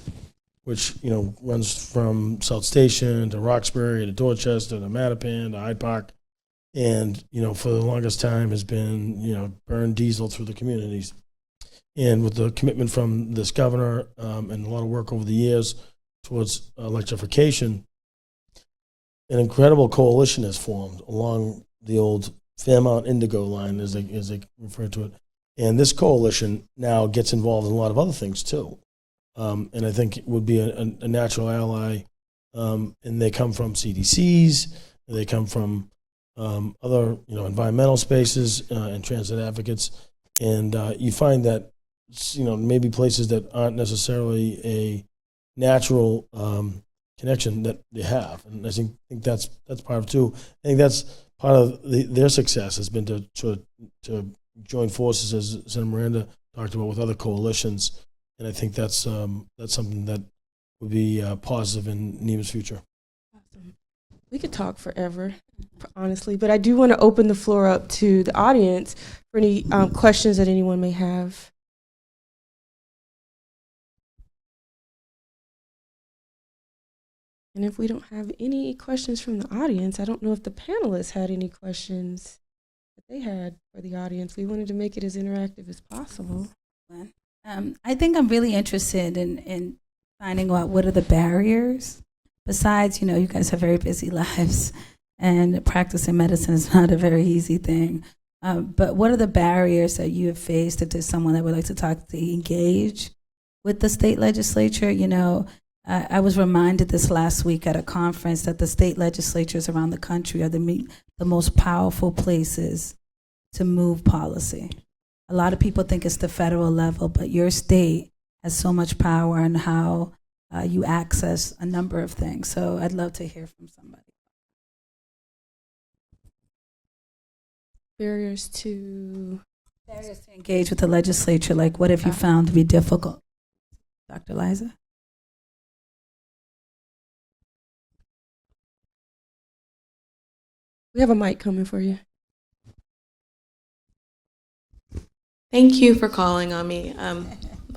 which runs from South Station to Roxbury to Dorchester to Mattapan to Hyde Park, and for the longest time has been burn diesel through the communities. And with the commitment from this governor and a lot of work over the years towards electrification, an incredible coalition has formed along the old Fairmont Indigo line, as they refer to it. And this coalition now gets involved in a lot of other things too. And I think it would be a natural ally. And they come from CDCs, they come from other environmental spaces and transit advocates. And you find that maybe places that aren't necessarily a natural connection that they have, and I think that's part of it too. I think that's part of their success has been to join forces, as Senator Miranda talked about, with other coalitions, and I think that's something that would be positive in NEMA's future. Awesome. We could talk forever, honestly, but I do want to open the floor up to the audience for any questions that anyone may have. And if we don't have any questions from the audience, I don't know if the panelists had any questions that they had for the audience. We wanted to make it as interactive as possible. I think I'm really interested in finding out what are the barriers. Besides, you guys have very busy lives, and practicing medicine is not a very easy thing. But what are the barriers that you have faced if there's someone that would like to engage with the state legislature? I was reminded this last week at a conference that the state legislatures around the country are the most powerful places to move policy. A lot of people think it's the federal level, but your state has so much power in how you access a number of things. So I'd love to hear from somebody. Barriers to engage with the legislature, like what have you found to be difficult? Dr. Liza? We have a mic coming for you. Thank you for calling on me.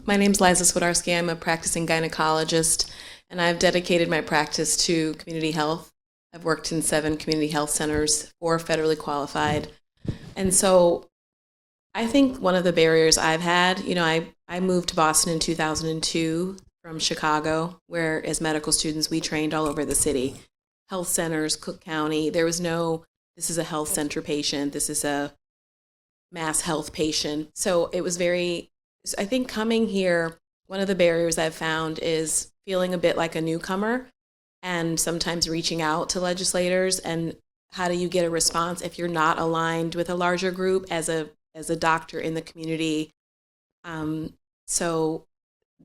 My name is Liza Swidarski. I'm a practicing gynecologist, and I've dedicated my practice to community health. I've worked in 7 community health centers, 4 federally qualified. And so I think one of the barriers I've had, I moved to Boston in 2002 from Chicago, where as medical students, we trained all over the city. Health centers, Cook County, there was no, this is a health center patient, this is a mass health patient. So it was I think coming here, one of the barriers I've found is feeling a bit like a newcomer and sometimes reaching out to legislators. And how do you get a response if you're not aligned with a larger group as a doctor in the community? So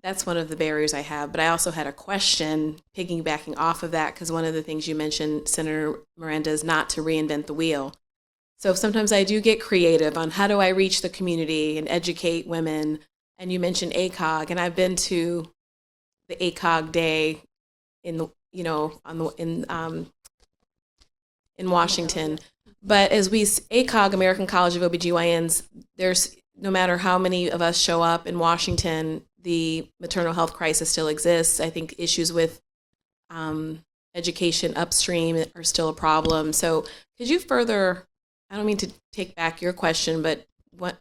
that's one of the barriers I have. But I also had a question piggybacking off of that, because one of the things you mentioned, Senator Miranda, is not to reinvent the wheel. So sometimes I do get creative on how do I reach the community and educate women. And you mentioned ACOG, and I've been to the ACOG day in Washington. But as ACOG, American College of OBGYNs, there's no matter how many of us show up in Washington, the maternal health crisis still exists. I think issues with education upstream are still a problem. So could you further I don't mean to take back your question, but what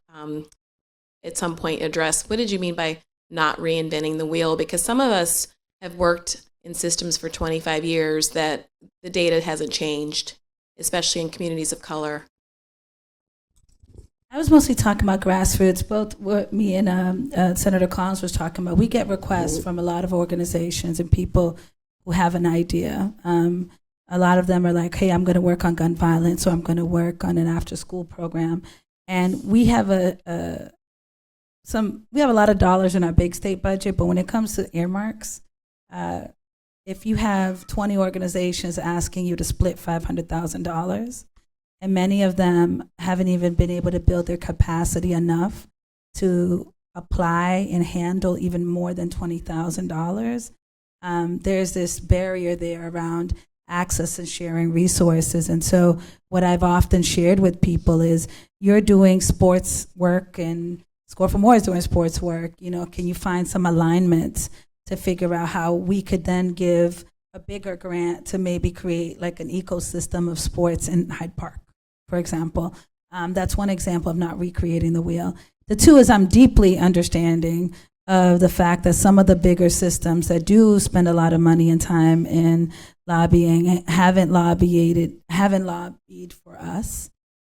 at some point address what did you mean by not reinventing the wheel? Because some of us have worked in systems for 25 years that the data hasn't changed, especially in communities of color. I was mostly talking about grassroots. Both what me and Senator Collins was talking about. We get requests from a lot of organizations and people who have an idea. A lot of them are like, "Hey, I'm going to work on gun violence, or I'm going to work on an after-school program," and we have a lot of dollars in our big state budget. But when it comes to earmarks, if you have 20 organizations asking you to split $500,000. And many of them haven't even been able to build their capacity enough to apply and handle even more than $20,000. There's this barrier there around access and sharing resources. And so what I've often shared with people is, you're doing sports work and Score for More is doing sports work. Can you find some alignments to figure out how we could then give a bigger grant to maybe create like an ecosystem of sports in Hyde Park, for example? That's one example of not recreating the wheel. The two is, I'm deeply understanding of the fact that some of the bigger systems that do spend a lot of money and time in lobbying haven't lobbied for us.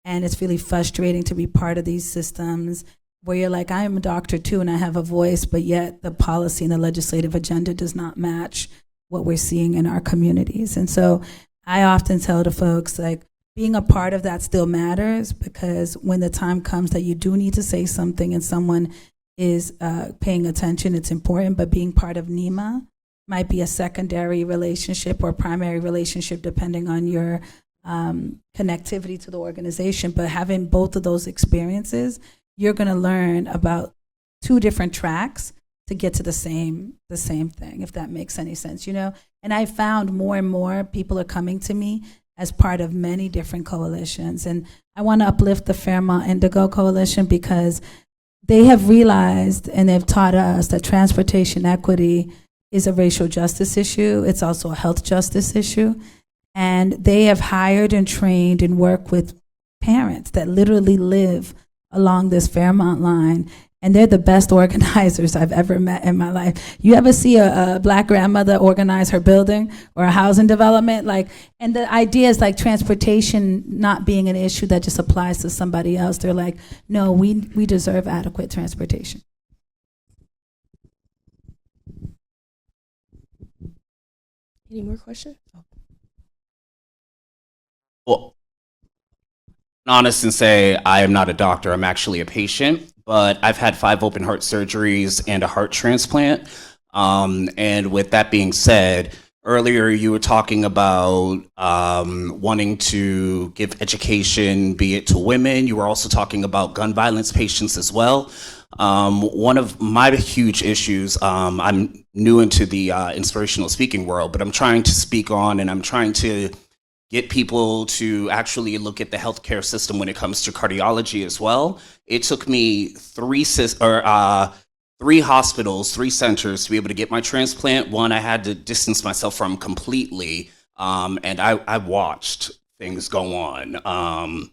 And it's really frustrating to be part of these systems where you're like, I am a doctor too and I have a voice, but yet the policy and the legislative agenda does not match what we're seeing in our communities. And so I often tell the folks, like, being a part of that still matters, because when the time comes that you do need to say something and someone is paying attention, it's important. But being part of NEMA might be a secondary relationship or primary relationship, depending on your connectivity to the organization. But having both of those experiences, you're going to learn about two different tracks to get to the same thing, if that makes any sense, And I found more and more people are coming to me as part of many different coalitions. And I want to uplift the Fairmont Indigo Coalition, because they have realized and they've taught us that transportation equity is a racial justice issue. It's also a health justice issue. And they have hired and trained and worked with parents that literally live along this Fairmont line. And they're the best organizers I've ever met in my life. You ever see a Black grandmother organize her building or a housing development? And the idea is like transportation not being an issue that just applies to somebody else. They're like, no, we deserve adequate transportation. Any more questions? Well, honest and say I am not a doctor. I'm actually a patient, but I've had 5 open heart surgeries and a heart transplant. And with that being said, earlier you were talking about wanting to give education, be it to women. You were also talking about gun violence patients as well. One of my huge issues, I'm new into the inspirational speaking world, but I'm trying to speak on and I'm trying to get people to actually look at the healthcare system when it comes to cardiology as well. It took me 3 hospitals, 3 centers to be able to get my transplant. One I had to distance myself from completely, and I watched things go on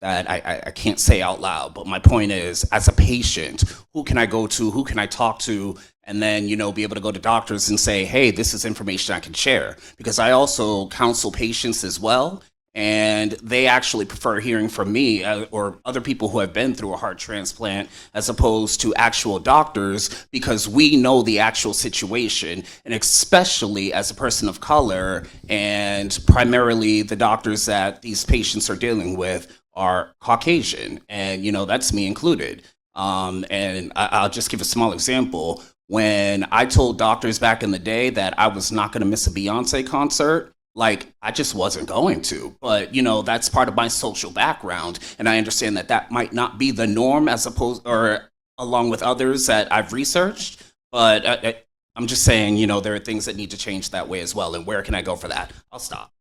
that I can't say out loud. But my point is, as a patient, who can I go to? Who can I talk to? And then, be able to go to doctors and say, hey, this is information I can share. Because I also counsel patients as well. And they actually prefer hearing from me or other people who have been through a heart transplant as opposed to actual doctors, because we know the actual situation. And especially as a person of color, and primarily the doctors that these patients are dealing with are Caucasian. And, that's me included. And I'll just give a small example. When I told doctors back in the day that I was not going to miss a Beyonce concert, I just wasn't going to. But, that's part of my social background. And I understand that that might not be the norm as opposed or along with others that I've researched. But I'm just saying, there are things that need to change that way as well. And where can I go for that? I'll stop.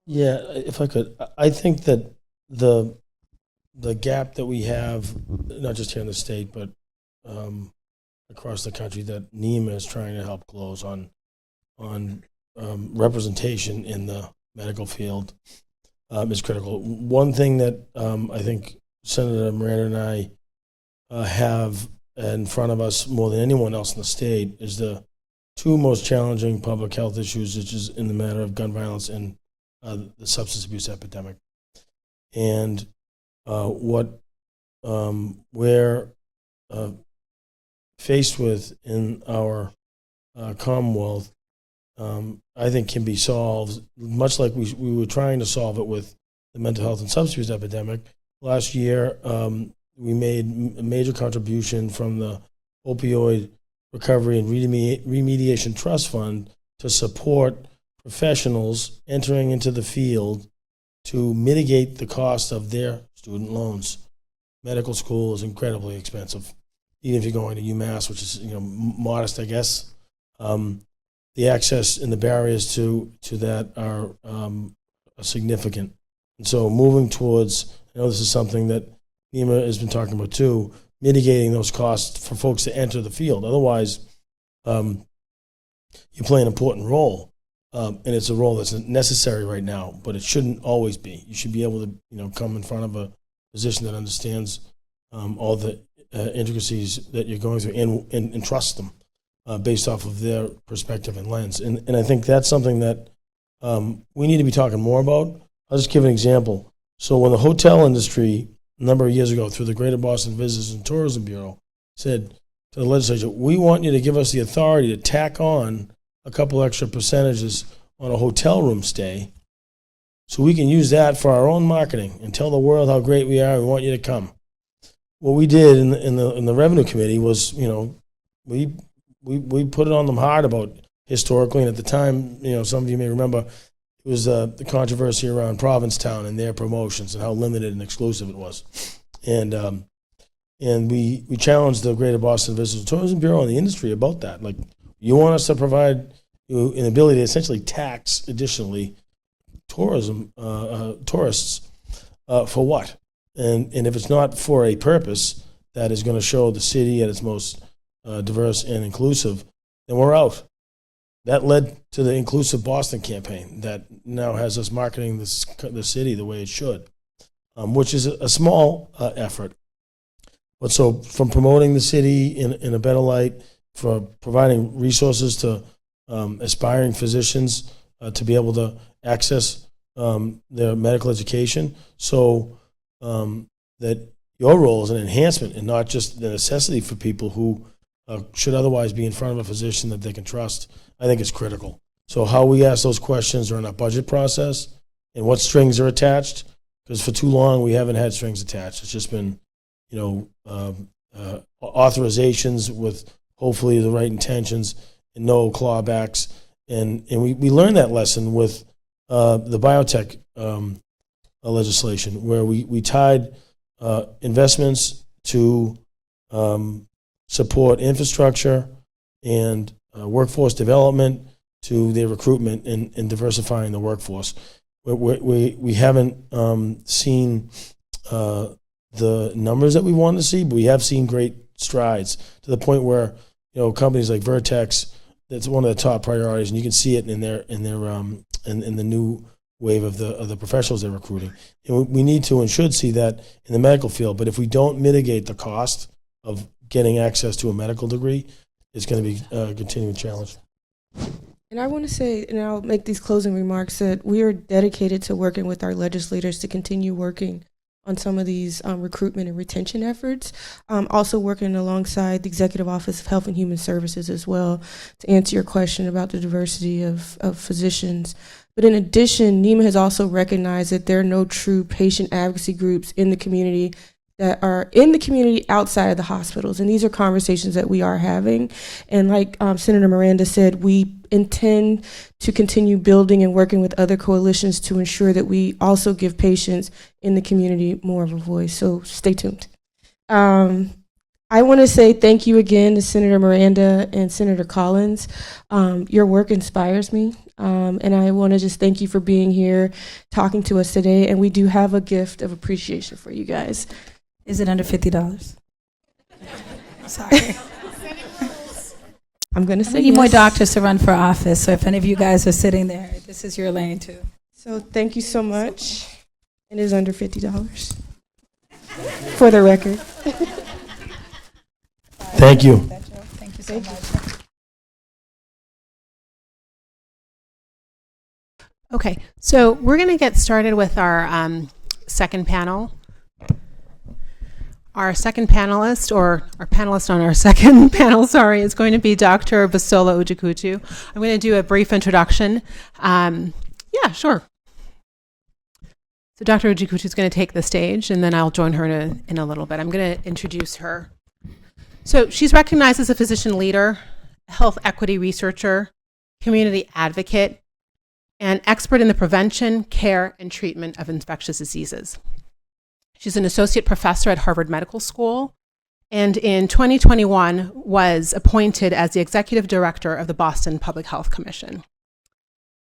Yeah, if I could, I think that the gap that we have, not just here in the state, but across the country that NEMA is trying to help close on representation in the medical field is critical. One thing that I think Senator Miranda and I have in front of us more than anyone else in the state is the two most challenging public health issues, which is in the matter of gun violence and the substance abuse epidemic. And what we're faced with in our Commonwealth, I think can be solved much like we were trying to solve it with the mental health and substance abuse epidemic. Last year, we made a major contribution from the Opioid Recovery and Remediation Trust Fund to support professionals entering into the field to mitigate the cost of their student loans. Medical school is incredibly expensive, even if you're going to UMass, which is modest, I guess. The access and the barriers to that are significant. And so moving towards, I know this is something that NEMA has been talking about too, mitigating those costs for folks to enter the field. Otherwise, you play an important role, and it's a role that's necessary right now, but it shouldn't always be. You should be able to come in front of a physician that understands all the intricacies that you're going through and trust them based off of their perspective and lens. And I think that's something that we need to be talking more about. I'll just give an example. So when the hotel industry, a number of years ago, through the Greater Boston Visitors and Tourism Bureau, said to the legislature, we want you to give us the authority to tack on a couple extra percentages on a hotel room stay so we can use that for our own marketing and tell the world how great we are. We want you to come. What we did in the revenue committee was, we put it on them hard about historically, and at the time, some of you may remember, it was the controversy around Provincetown and their promotions and how limited and exclusive it was. And we challenged the Greater Boston Visitors and Tourism Bureau and the industry about that. Like, you want us to provide you an ability to essentially tax additionally tourists for what? And if it's not for a purpose that is going to show the city at its most diverse and inclusive, then we're out. That led to the Inclusive Boston campaign that now has us marketing the city the way it should, which is a small effort. But so from promoting the city in a better light, for providing resources to aspiring physicians to be able to access their medical education, so that your role is an enhancement and not just the necessity for people who should otherwise be in front of a physician that they can trust, I think is critical. So how we ask those questions during our budget process and what strings are attached, because for too long we haven't had strings attached. It's just been, authorizations with hopefully the right intentions and no clawbacks. And we learned that lesson with the biotech legislation, where we tied investments to support infrastructure and workforce development to their recruitment and diversifying the workforce. We haven't seen the numbers that we want to see, but we have seen great strides to the point where companies like Vertex, that's one of the top priorities, and you can see it in the new wave of the professionals they're recruiting. And we need to and should see that in the medical field. But if we don't mitigate the cost of getting access to a medical degree, it's going to be a continuing challenge. And I want to say, and I'll make these closing remarks, that we are dedicated to working with our legislators to continue working on some of these recruitment and retention efforts. Also working alongside the Executive Office of Health and Human Services as well to answer your question about the diversity of physicians. But in addition, NEMA has also recognized that there are no true patient advocacy groups in the community that are in the community outside of the hospitals. And these are conversations that we are having. And like Senator Miranda said, we intend to continue building and working with other coalitions to ensure that we also give patients in the community more of a voice. So stay tuned. I want to say thank you again to Senator Miranda and Senator Collins. Your work inspires me. And I want to just thank you for being here, talking to us today. And we do have a gift of appreciation for you guys. Is it under $50? Sorry. I'm going to say We need more yes. doctors to run for office, so if any of you guys are sitting there, this is your lane too. So thank you so much. It is under $50 for the record. Thank you. Thank you so much. Okay, so we're going to get started with our second panel. Our second panelist, or our panelist on our second panel, sorry, is going to be Dr. Basola Ujikutu. I'm going to do a brief introduction. Yeah, sure. So Dr. Ujikutu is going to take the stage, and then I'll join her in a little bit. I'm going to introduce her. So she's recognized as a physician leader, health equity researcher, community advocate, and expert in the prevention, care, and treatment of infectious diseases. She's an associate professor at Harvard Medical School, and in 2021 was appointed as the executive director of the Boston Public Health Commission.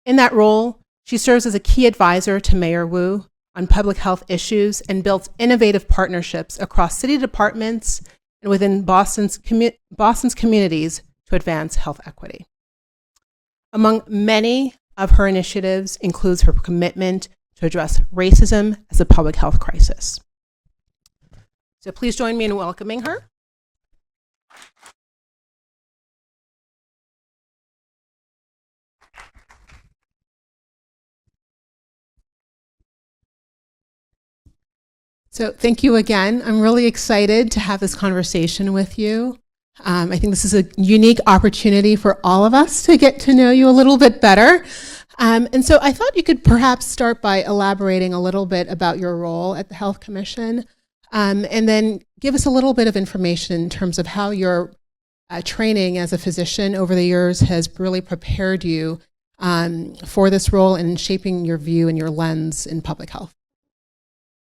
In that role, she serves as a key advisor to Mayor Wu on public health issues and built innovative partnerships across city departments and within Boston's communities to advance health equity. Among many of her initiatives includes her commitment to address racism as a public health crisis. So please join me in welcoming her. So thank you again. I'm really excited to have this conversation with you. I think this is a unique opportunity for all of us to get to know you a little bit better. And so I thought you could perhaps start by elaborating a little bit about your role at the Health Commission, and then give us a little bit of information in terms of how your training as a physician over the years has really prepared you for this role and shaping your view and your lens in public health.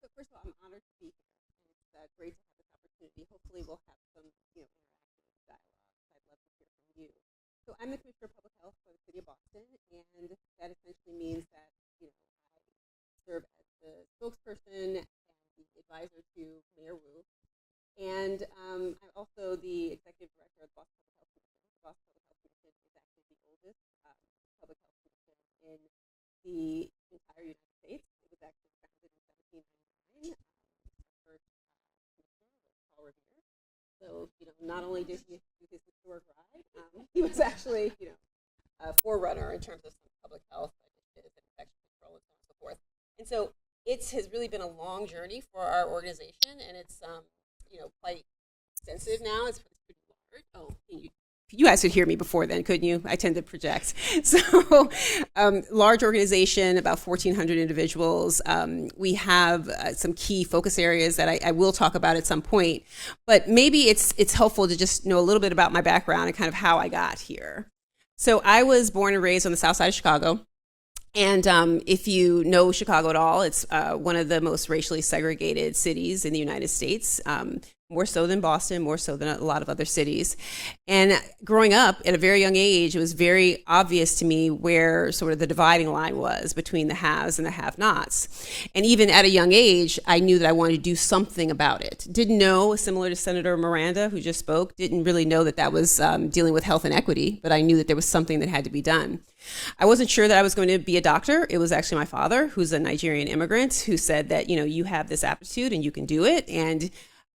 So first of all, I'm honored to be here. It's great to have this opportunity. Hopefully we'll have some interactive dialogue. I'd love to hear from you. So I'm the Commissioner of Public Health for the City of Boston, and that essentially means that I serve as the spokesperson and the advisor to Mayor Wu. And I'm also the executive director of the Boston Public Health Commission. The Boston Public Health Commission is actually the oldest public health commission in the entire United States. It was actually founded in 1799. Our first commissioner was Paul Revere. So, not only did he do his historic ride, he was actually, a forerunner in terms of some public health initiatives and infection control and so on and so forth. And so it has really been a long journey for our organization, and it's quite extensive now. It's pretty large. Oh, you guys could hear me before then, couldn't you? I tend to project. So, large organization, about 1,400 individuals. We have some key focus areas that I will talk about at some point. But maybe it's helpful to just know a little bit about my background and kind of how I got here. So I was born and raised on the south side of Chicago. And if you know Chicago at all, it's one of the most racially segregated cities in the United States, more so than Boston, more so than a lot of other cities. And growing up at a very young age, it was very obvious to me where sort of the dividing line was between the haves and the have-nots. And even at a young age, I knew that I wanted to do something about it. Didn't know, similar to Senator Miranda, who just spoke, didn't really know that that was dealing with health inequity, but I knew that there was something that had to be done. I wasn't sure that I was going to be a doctor. It was actually my father, who's a Nigerian immigrant, who said that, you have this aptitude and you can do it. And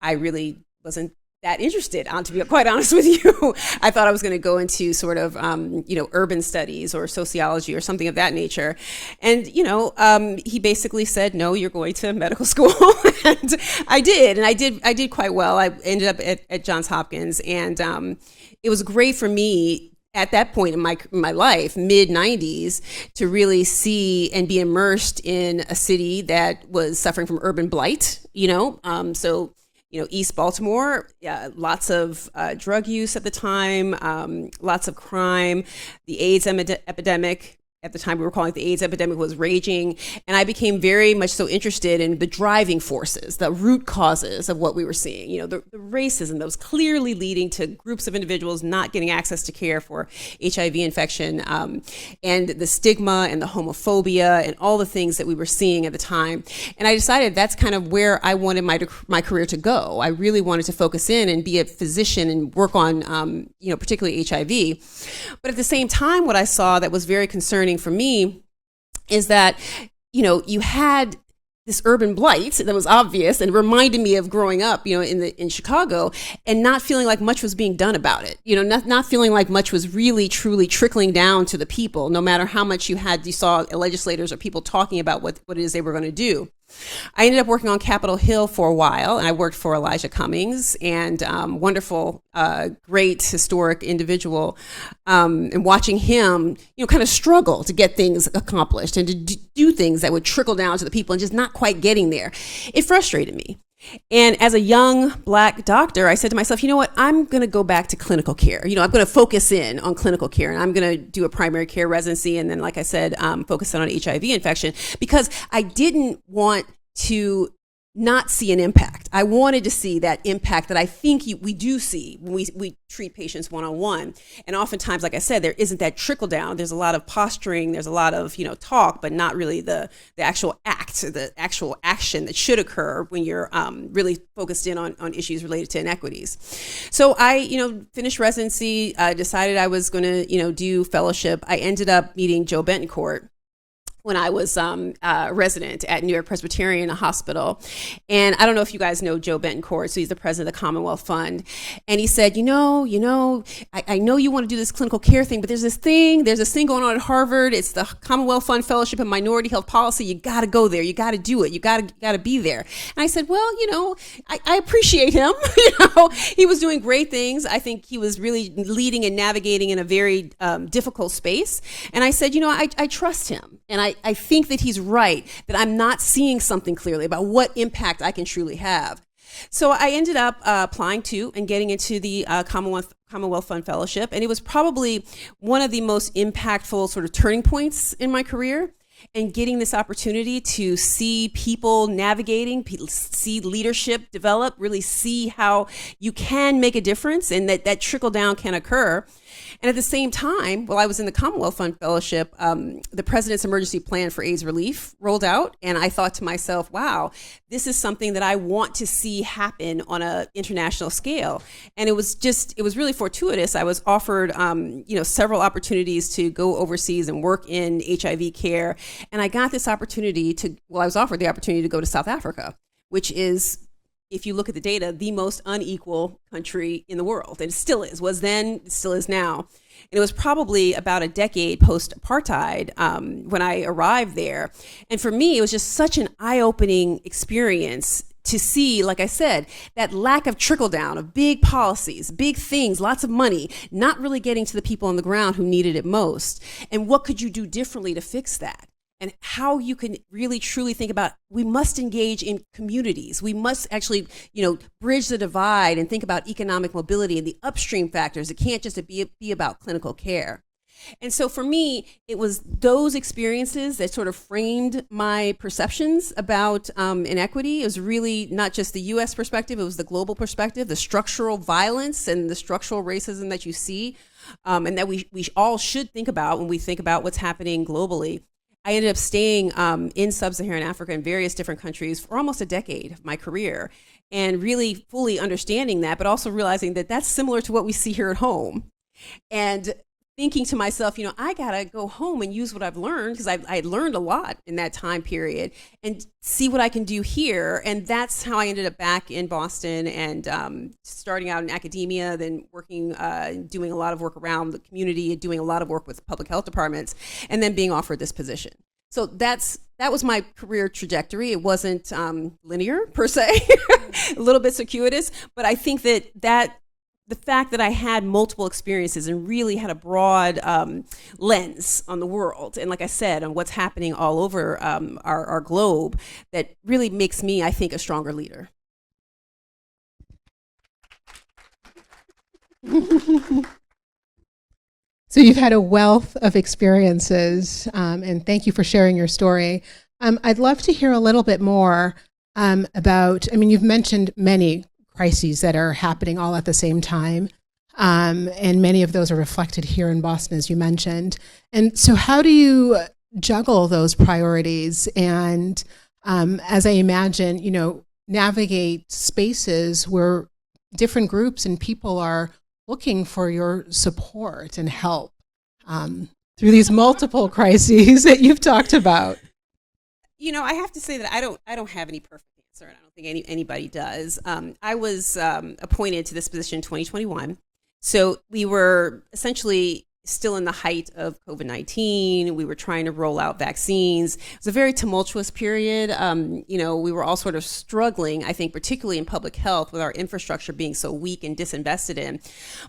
I really wasn't that interested, to be quite honest with you. I thought I was going to go into sort of, urban studies or sociology or something of that nature. And, he basically said, no, you're going to medical school. And I did. And I did quite well. I ended up at Johns Hopkins. And it was great for me at that point in my life, mid-90s, to really see and be immersed in a city that was suffering from urban blight, East Baltimore, lots of drug use at the time, lots of crime, the AIDS epidemic, at the time we were calling it the AIDS epidemic, was raging. And I became very much so interested in the driving forces, the root causes of what we were seeing. You know, the racism that was clearly leading to groups of individuals not getting access to care for HIV infection, and the stigma and the homophobia and all the things that we were seeing at the time. And I decided that's kind of where I wanted my career to go. I really wanted to focus in and be a physician and work on, you know, particularly HIV. But at the same time, what I saw that was very concerning for me is that, you know, you had this urban blight that was obvious and reminded me of growing up, you know, in Chicago, and not feeling like much was being done about it. You know, not feeling like much was really truly trickling down to the people, no matter how much you saw legislators or people talking about what it is they were going to do. I ended up working on Capitol Hill for a while, and I worked for Elijah Cummings, and wonderful, great historic individual, and watching him, you know, kind of struggle to get things accomplished and to do things that would trickle down to the people and just not quite getting there. It frustrated me. And as a young Black doctor, I said to myself, you know what, I'm going to go back to clinical care. You know, I'm going to focus in on clinical care, and I'm going to do a primary care residency. And then, like I said, focus on HIV infection, because I didn't want to not see an impact. I wanted to see that impact that I think we do see when we treat patients one-on-one. And oftentimes, like I said, there isn't that trickle down. There's a lot of posturing, there's a lot of, you know, talk, but not really the actual act, the actual action that should occur when you're really focused in on issues related to inequities. So I, you know, finished residency, decided I was going to, you know, do fellowship. I ended up meeting Joe Betancourt when I was a resident at New York Presbyterian Hospital. And I don't know if you guys know Joe Betancourt, so he's the president of the Commonwealth Fund. And he said, I know you want to do this clinical care thing, but there's this thing going on at Harvard. It's the Commonwealth Fund Fellowship in Minority Health Policy. You got to go there. You got to do it. You got to be there. And I said, well, you know, I appreciate him. You know, he was doing great things. I think he was really leading and navigating in a very difficult space. And I said, you know, I trust him. And I think that he's right, that I'm not seeing something clearly about what impact I can truly have. So I ended up applying to and getting into the Commonwealth Fund Fellowship. And it was probably one of the most impactful sort of turning points in my career. And getting this opportunity to see people navigating, see leadership develop, really see how you can make a difference and that trickle down can occur. And at the same time, while I was in the Commonwealth Fund Fellowship, the President's Emergency Plan for AIDS Relief rolled out. And I thought to myself, wow, this is something that I want to see happen on an international scale. And it was really fortuitous. I was offered, several opportunities to go overseas and work in HIV care. And I got this opportunity I was offered the opportunity to go to South Africa, which is, if you look at the data, the most unequal country in the world. And it still is, was then, it still is now. And it was probably about a decade post-apartheid when I arrived there. And for me, it was just such an eye-opening experience to see, like I said, that lack of trickle down of big policies, big things, lots of money, not really getting to the people on the ground who needed it most. And what could you do differently to fix that? And how you can really truly think about, we must engage in communities. We must actually, bridge the divide and think about economic mobility and the upstream factors. It can't just be about clinical care. And so for me, it was those experiences that sort of framed my perceptions about inequity. It was really not just the US perspective, it was the global perspective, the structural violence and the structural racism that you see, and that we all should think about when we think about what's happening globally. I ended up staying in sub-Saharan Africa in various different countries for almost a decade of my career, and really fully understanding that, but also realizing that that's similar to what we see here at home. And thinking to myself, I gotta go home and use what I've learned, because I had learned a lot in that time period, and see what I can do here. And that's how I ended up back in Boston and starting out in academia, then working, doing a lot of work around the community, doing a lot of work with public health departments, and then being offered this position. So that was my career trajectory. It wasn't linear per se, a little bit circuitous, but I think that the fact that I had multiple experiences and really had a broad lens on the world, and like I said, on what's happening all over our globe, that really makes me, I think, a stronger leader. So you've had a wealth of experiences, and thank you for sharing your story. I'd love to hear a little bit more about, I mean, you've mentioned many crises that are happening all at the same time, and many of those are reflected here in Boston, as you mentioned. And so how do you juggle those priorities and, as I imagine, navigate spaces where different groups and people are looking for your support and help through these multiple crises that you've talked about? I have to say that I don't have any perfect answer, and I don't think anybody does. I was appointed to this position in 2021, so we were essentially still in the height of COVID-19. We were trying to roll out vaccines. It was a very tumultuous period. We were all sort of struggling, I think, particularly in public health, with our infrastructure being so weak and disinvested in.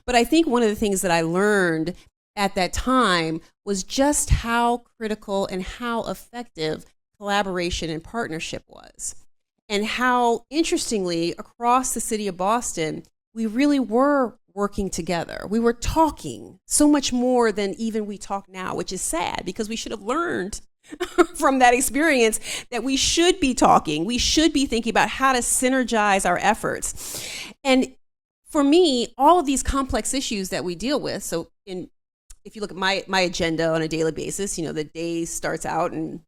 But I think one of the things that I learned at that time was just how critical and how effective collaboration and partnership was. And how, interestingly, across the city of Boston, we really were working together. We were talking so much more than even we talk now, which is sad because we should have learned from that experience that we should be talking. We should be thinking about how to synergize our efforts. And for me, all of these complex issues that we deal with, if you look at my agenda on a daily basis, the day starts out and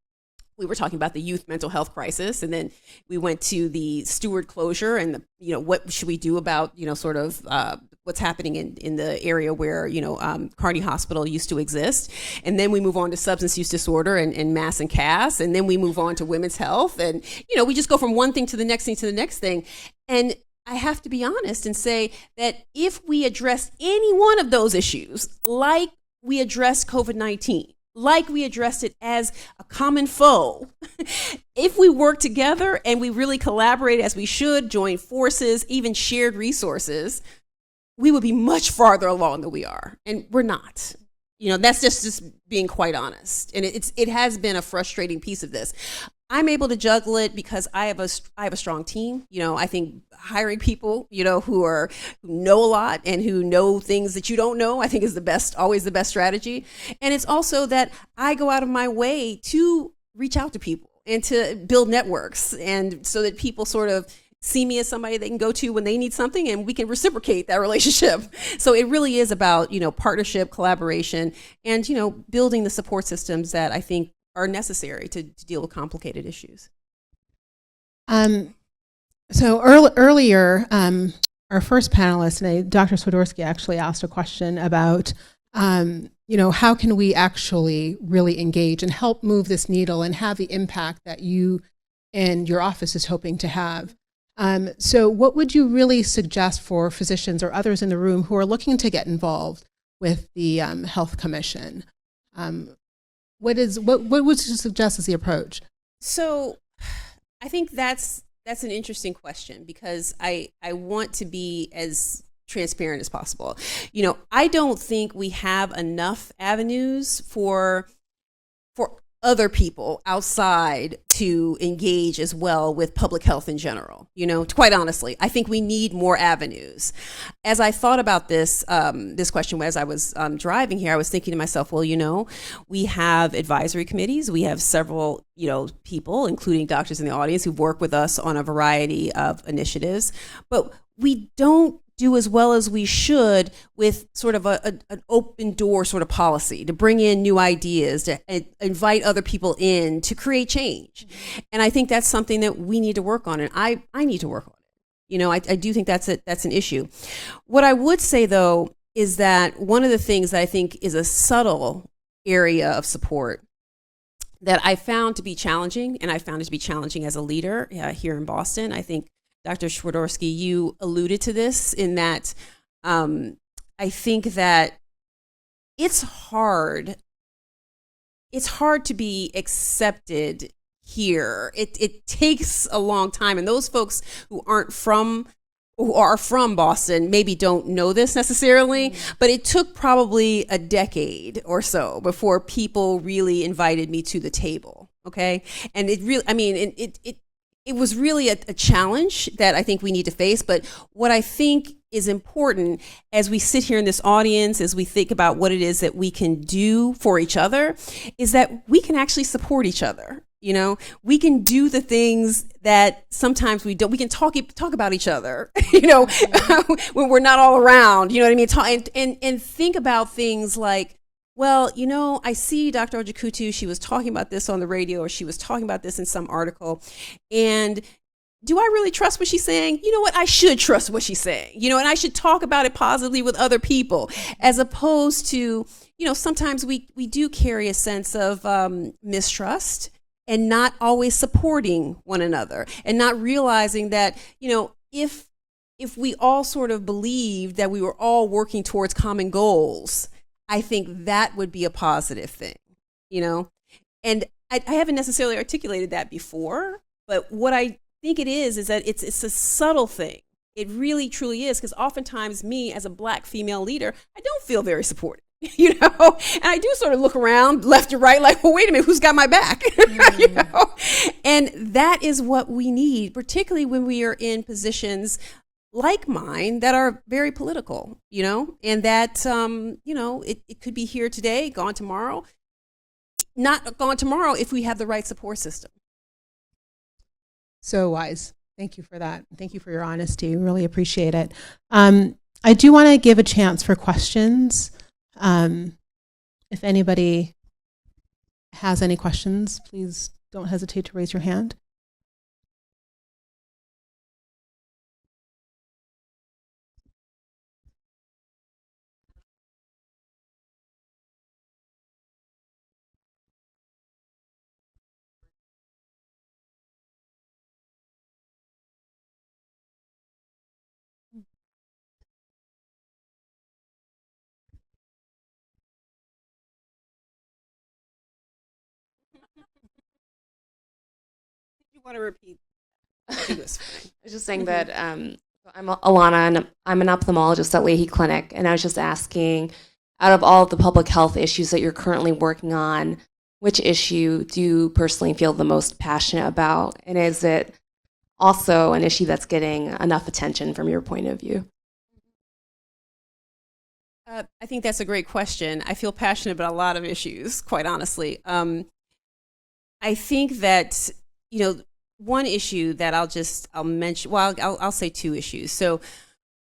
we were talking about the youth mental health crisis, and then we went to the Stewart closure and what should we do about what's happening in the area where Carney Hospital used to exist, and then we move on to substance use disorder and mass and CAS, and then we move on to women's health, and we just go from one thing to the next thing to the next thing. And I have to be honest and say that if we address any one of those issues, like we addressed COVID-19, like we addressed it as a common foe, if we work together and we really collaborate as we should, join forces, even shared resources, we would be much farther along than we are. And we're not. That's just being quite honest. And it has been a frustrating piece of this. I'm able to juggle it because I have a strong team. I think hiring people, who know a lot and who know things that you don't know, I think is always the best strategy. And it's also that I go out of my way to reach out to people and to build networks, and so that people sort of see me as somebody they can go to when they need something, and we can reciprocate that relationship. So it really is about, partnership, collaboration, and, building the support systems that I think are necessary to deal with complicated issues. So earlier, our first panelist, Dr. Swiderski, actually asked a question about, how can we actually really engage and help move this needle and have the impact that you and your office is hoping to have. So what would you really suggest for physicians or others in the room who are looking to get involved with the Health Commission? What would you suggest as the approach? So I think that's an interesting question, because I want to be as transparent as possible. I don't think we have enough avenues for other people outside to engage as well with public health in general. Quite honestly, I think we need more avenues. As I thought about this question as I was driving here, I was thinking to myself, well, we have advisory committees. We have several, people, including doctors in the audience, who work with us on a variety of initiatives, but we don't do as well as we should with sort of an open door sort of policy to bring in new ideas, to invite other people in to create change. And I think that's something that we need to work on, and I need to work on it. I do think that's an issue. What I would say, though, is that one of the things that I think is a subtle area of support that I found to be challenging, and I found it to be challenging as a leader here in Boston. I think Dr. Swiderski, you alluded to this in that I think that it's hard to be accepted here. It takes a long time, and those folks who are from Boston maybe don't know this necessarily, but it took probably a decade or so before people really invited me to the table. Okay, and it really, it was really a challenge that I think we need to face. But what I think is important as we sit here in this audience, as we think about what it is that we can do for each other, is that we can actually support each other. You know, we can do the things that sometimes we don't. We can talk about each other, you know, when we're not all around, you know what I mean? And think about things like, well, you know, I see Dr. Ojakutu, she was talking about this on the radio, or she was talking about this in some article. And do I really trust what she's saying? You know what? I should trust what she's saying, you know, and I should talk about it positively with other people, as opposed to, you know, sometimes we do carry a sense of mistrust and not always supporting one another, and not realizing that, you know, if we all sort of believed that we were all working towards common goals, I think that would be a positive thing, you know? And I haven't necessarily articulated that before, but what I think it is that it's a subtle thing. It really, truly is, because oftentimes me as a Black female leader, I don't feel very supported. You know, and I do sort of look around left and right like, well, wait a minute, who's got my back? You know, and that is what we need, particularly when we are in positions like mine that are very political, you know, and that, you know, it could be here today, gone tomorrow, not gone tomorrow if we have the right support system. So wise. Thank you for that. Thank you for your honesty. Really appreciate it. I do want to give a chance for questions. If anybody has any questions, please don't hesitate to raise your hand. You want to repeat? I was just saying that I'm Alana, and I'm an ophthalmologist at Leahy Clinic, and I was just asking, out of all of the public health issues that you're currently working on, which issue do you personally feel the most passionate about? And is it also an issue that's getting enough attention from your point of view? I think that's a great question. I feel passionate about a lot of issues, quite honestly. I think that, you know, one issue that I'll mention, well, I'll say two issues. So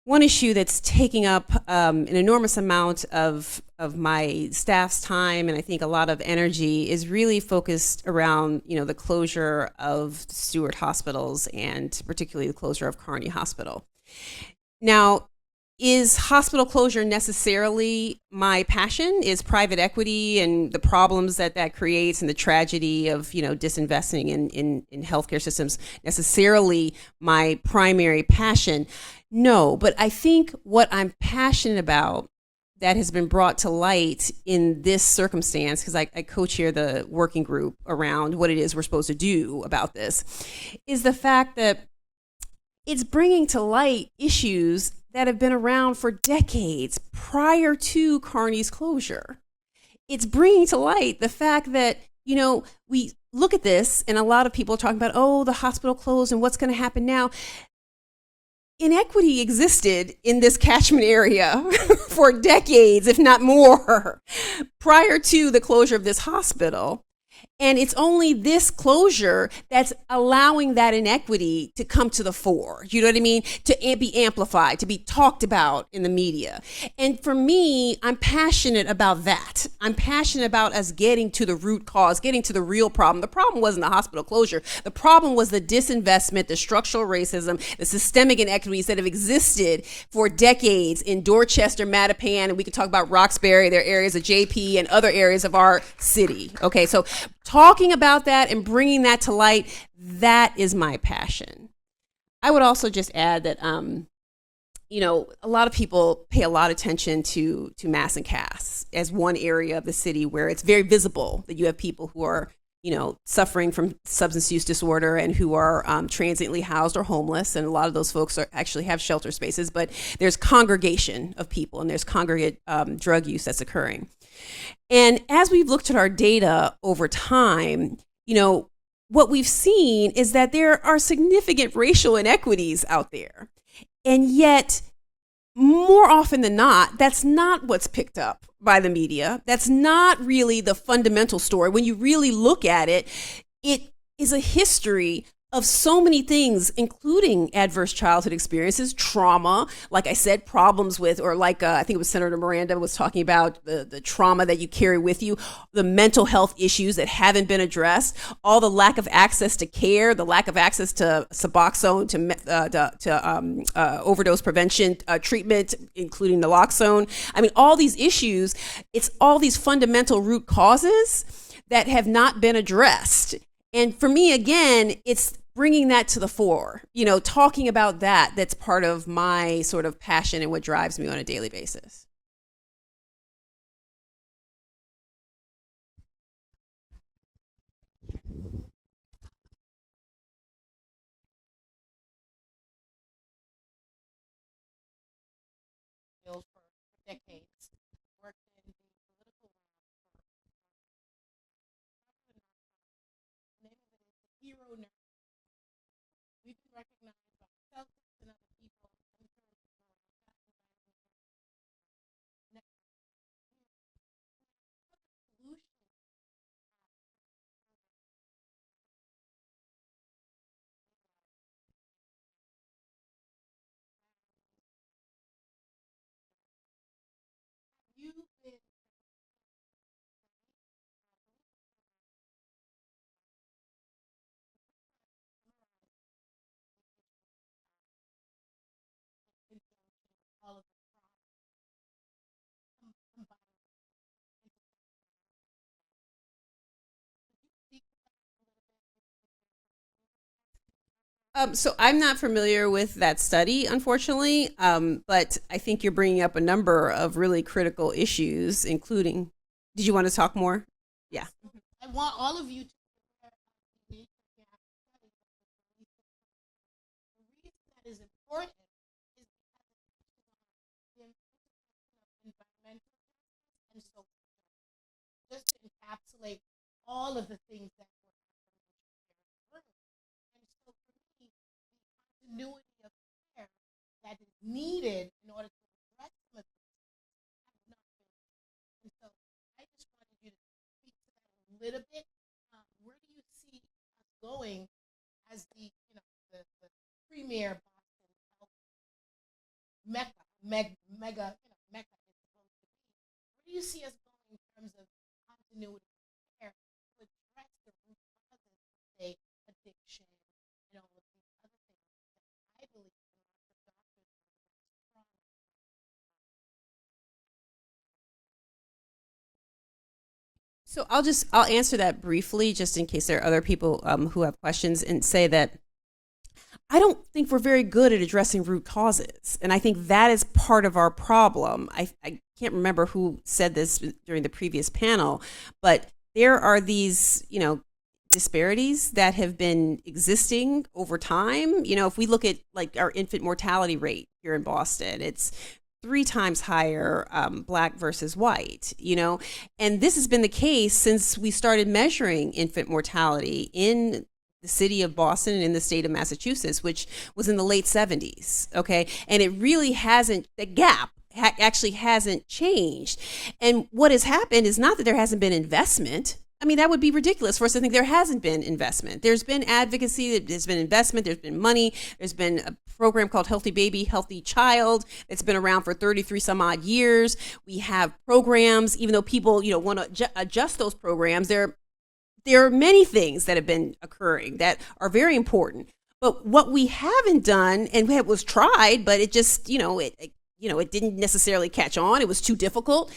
one issue that's taking up an enormous amount of my staff's time, and I think a lot of energy, is really focused around, you know, the closure of Stewart hospitals, and particularly the closure of Kearney Hospital. Now, is hospital closure necessarily my passion? Is private equity and the problems that creates and the tragedy of, you know, disinvesting in healthcare systems necessarily my primary passion? No, but I think what I'm passionate about that has been brought to light in this circumstance, because I co-chair the working group around what it is we're supposed to do about this, is the fact that it's bringing to light issues that have been around for decades prior to Kearney's closure. It's bringing to light the fact that, you know, we look at this and a lot of people are talking about, oh, the hospital closed and what's going to happen now. Inequity existed in this catchment area for decades, if not more, prior to the closure of this hospital. And it's only this closure that's allowing that inequity to come to the fore. You know what I mean? To be amplified, to be talked about in the media. And for me, I'm passionate about that. I'm passionate about us getting to the root cause, getting to the real problem. The problem wasn't the hospital closure. The problem was the disinvestment, the structural racism, the systemic inequities that have existed for decades in Dorchester, Mattapan, and we could talk about Roxbury, their areas of JP and other areas of our city. Okay, so talking about that and bringing that to light, that is my passion. I would also just add that, you know, a lot of people pay a lot of attention to Mass and Cass as one area of the city where it's very visible that you have people who are, you know, suffering from substance use disorder and who are transiently housed or homeless. And a lot of those folks actually have shelter spaces, but there's congregation of people and there's congregate drug use that's occurring. And as we've looked at our data over time, you know, what we've seen is that there are significant racial inequities out there. And yet, more often than not, that's not what's picked up by the media. That's not really the fundamental story. When you really look at it, it is a history of so many things, including adverse childhood experiences, trauma, like I said, problems with, or like I think it was Senator Miranda was talking about the trauma that you carry with you, the mental health issues that haven't been addressed, all the lack of access to care, the lack of access to Suboxone, to overdose prevention treatment, including naloxone. I mean, all these issues, it's all these fundamental root causes that have not been addressed. And for me, again, it's bringing that to the fore, talking about that. That's part of my sort of passion and what drives me on a daily basis. For decades, worked in the political name of it is the hero nurse. We've been recognized by Celtics and other people in terms of solutions. You've been all of So I'm not familiar with that study, unfortunately, but I think you're bringing up a number of really critical issues, including, did you want to talk more? Yeah. I want all of you to the reason that is important is because of environmental and social just to encapsulate all of the things that were happening. And so for me, the continuity of care that is needed in order to address some of these has not been. And so I just wanted you to speak to that a little bit. Where do you see us going as the premier Boston health mecca, mega mecca is supposed to be? Where do you see us going in terms of continuity of care to address the root causes of, say, addiction and all of these other things that I believe a lot of doctors are strong. So I'll answer that briefly, just in case there are other people who have questions, and say that I don't think we're very good at addressing root causes. And I think that is part of our problem. I can't remember who said this during the previous panel, but there are these, disparities that have been existing over time. If we look at like our infant mortality rate here in Boston, it's 3 times higher, black versus white, and this has been the case since we started measuring infant mortality in the city of Boston and in the state of Massachusetts, which was in the late 70s. Okay. And it really hasn't, the gap actually hasn't changed. And what has happened is not that there hasn't been investment. I mean, that would be ridiculous for us to think there hasn't been investment. There's been advocacy, there's been investment, there's been money, there's been a program called Healthy Baby, Healthy Child. It's been around for 33 some odd years. We have programs, even though people, want to adjust those programs, there are many things that have been occurring that are very important. But what we haven't done, and it was tried, but it just, it didn't necessarily catch on. It was too difficult.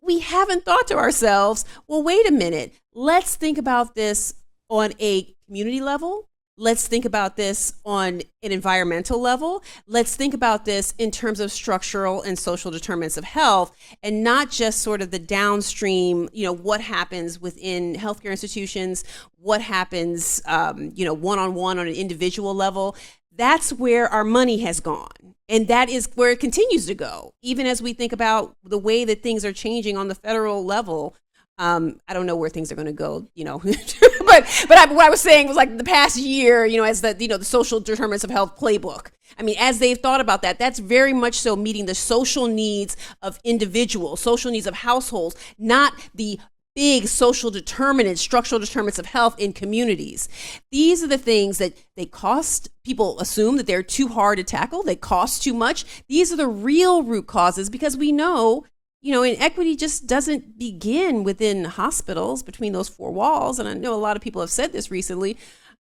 We haven't thought to ourselves, well, wait a minute, let's think about this on a community level. Let's think about this on an environmental level. Let's think about this in terms of structural and social determinants of health, and not just sort of the downstream, what happens within healthcare institutions, what happens, one-on-one on an individual level. That's where our money has gone. And that is where it continues to go, even as we think about the way that things are changing on the federal level I don't know where things are going to go, but what I was saying was like the past year, as the social determinants of health playbook. I mean, as they've thought about that, that's very much so meeting the social needs of individuals, social needs of households, not the big social determinants, structural determinants of health in communities. These are the things that they cost. People assume that they're too hard to tackle. They cost too much. These are the real root causes, because we know, inequity just doesn't begin within hospitals between those four walls. And I know a lot of people have said this recently,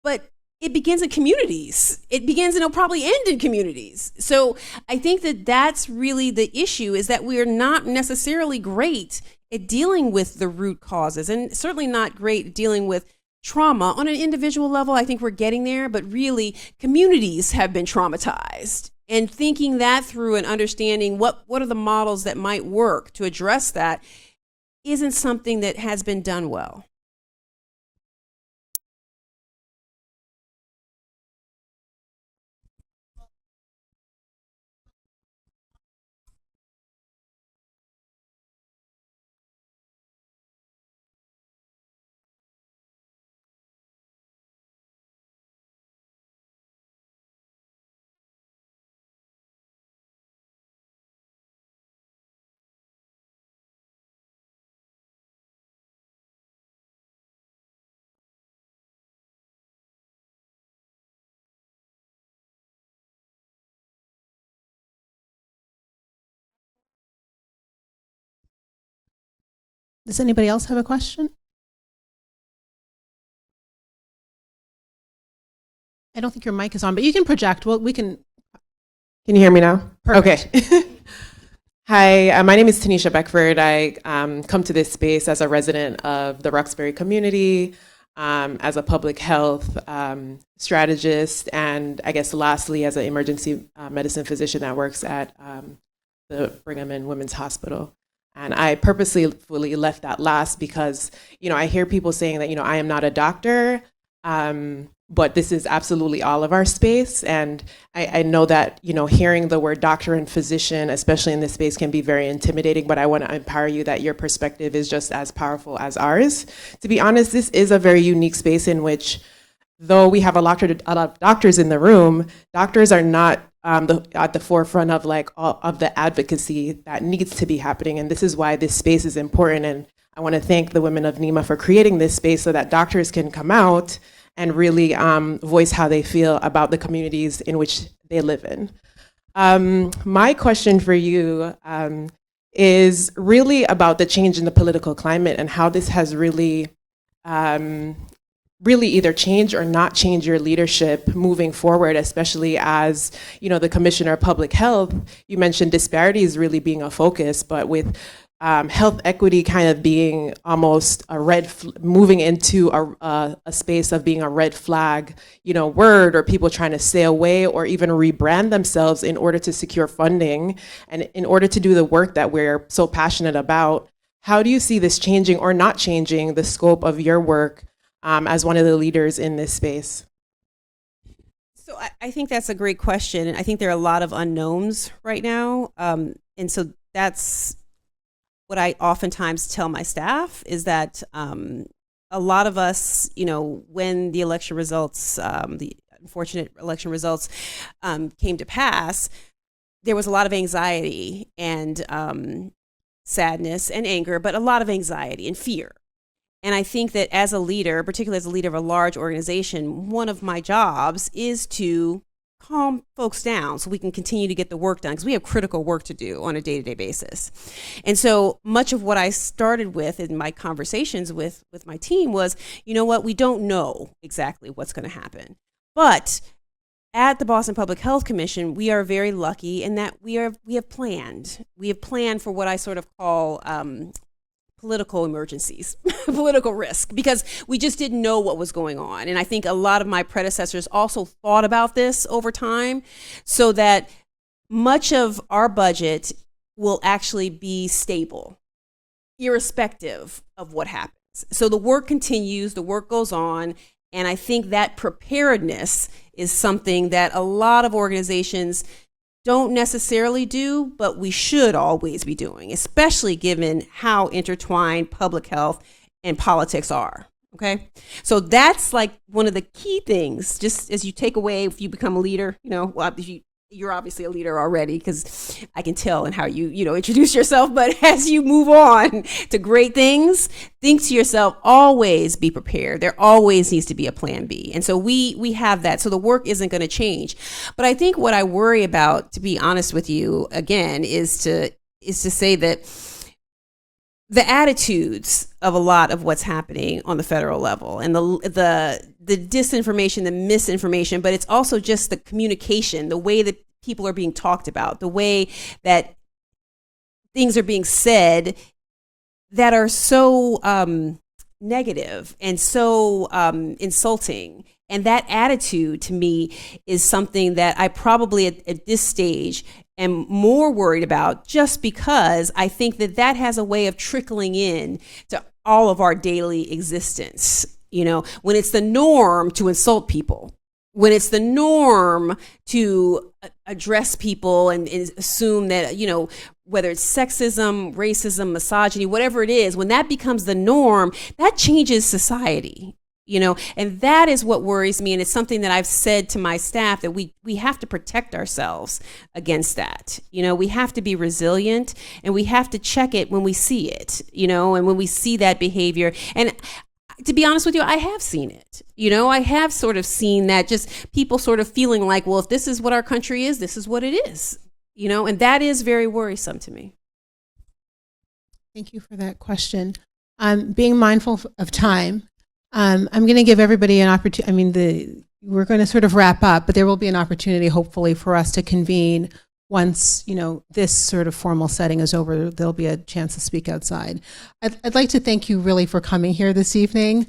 but it begins in communities. It begins and it'll probably end in communities. So I think that that's really the issue, is that we are not necessarily great at dealing with the root causes, and certainly not great at dealing with trauma on an individual level. I think we're getting there, but really communities have been traumatized. And thinking that through and understanding what are the models that might work to address that isn't something that has been done well. Does anybody else have a question? I don't think your mic is on, but you can project. Well, we can. Can you hear me now? Perfect. Okay. Hi, my name is Tanisha Beckford. I come to this space as a resident of the Roxbury community, as a public health strategist, and I guess lastly, as an emergency medicine physician that works at the Brigham and Women's Hospital. And I purposely left that last because, I hear people saying that, I am not a doctor, but this is absolutely all of our space. And I know that, hearing the word doctor and physician, especially in this space, can be very intimidating, but I want to empower you that your perspective is just as powerful as ours. To be honest, this is a very unique space in which, though we have a lot of doctors in the room, doctors are not at the forefront of all of the advocacy that needs to be happening. And this is why this space is important. And I want to thank the women of NEMA for creating this space so that doctors can come out and really voice how they feel about the communities in which they live in. My question for you is really about the change in the political climate and how this has really either change or not change your leadership moving forward, especially as, the Commissioner of Public Health, you mentioned disparities really being a focus, but with health equity kind of being almost moving into a space of being a red flag, word, or people trying to stay away or even rebrand themselves in order to secure funding and in order to do the work that we're so passionate about. How do you see this changing or not changing the scope of your work as one of the leaders in this space? So I think that's a great question. And I think there are a lot of unknowns right now. And so that's what I oftentimes tell my staff, is that a lot of us, when the election results, the unfortunate election results came to pass, there was a lot of anxiety and sadness and anger, but a lot of anxiety and fear. And I think that as a leader, particularly as a leader of a large organization, one of my jobs is to calm folks down so we can continue to get the work done, because we have critical work to do on a day-to-day basis. And so much of what I started with in my conversations with my team was, we don't know exactly what's going to happen. But at the Boston Public Health Commission, we are very lucky in that we have planned. We have planned for what I sort of call political emergencies, political risk, because we just didn't know what was going on. And I think a lot of my predecessors also thought about this over time, so that much of our budget will actually be stable, irrespective of what happens. So the work continues, the work goes on, and I think that preparedness is something that a lot of organizations don't necessarily do, but we should always be doing, especially given how intertwined public health and politics are. Okay. So that's like one of the key things, just as you take away, if you become a leader, well, you're obviously a leader already, because I can tell in how you introduce yourself. But as you move on to great things, think to yourself, always be prepared. There always needs to be a plan B. And so we have that. So the work isn't going to change. But I think what I worry about, to be honest with you, again, is to say that the attitudes of a lot of what's happening on the federal level, and the disinformation, the misinformation, but it's also just the communication, the way that people are being talked about, the way that things are being said that are so negative and so insulting. And that attitude, to me, is something that I probably at this stage am more worried about, just because I think that has a way of trickling in to all of our daily existence. When it's the norm to insult people, when it's the norm to address people and assume that, whether it's sexism, racism, misogyny, whatever it is, when that becomes the norm, that changes society. And that is what worries me. And it's something that I've said to my staff, that we have to protect ourselves against that. We have to be resilient, and we have to check it when we see it, and when we see that behavior. And to be honest with you, I have seen it. I have sort of seen that, just people sort of feeling like, well, if this is what our country is, this is what it is, and that is very worrisome to me. Thank you for that question. Being mindful of time, I'm going to give everybody an opportunity. We're going to sort of wrap up, but there will be an opportunity, hopefully, for us to convene once, this sort of formal setting is over. There'll be a chance to speak outside. I'd like to thank you really for coming here this evening.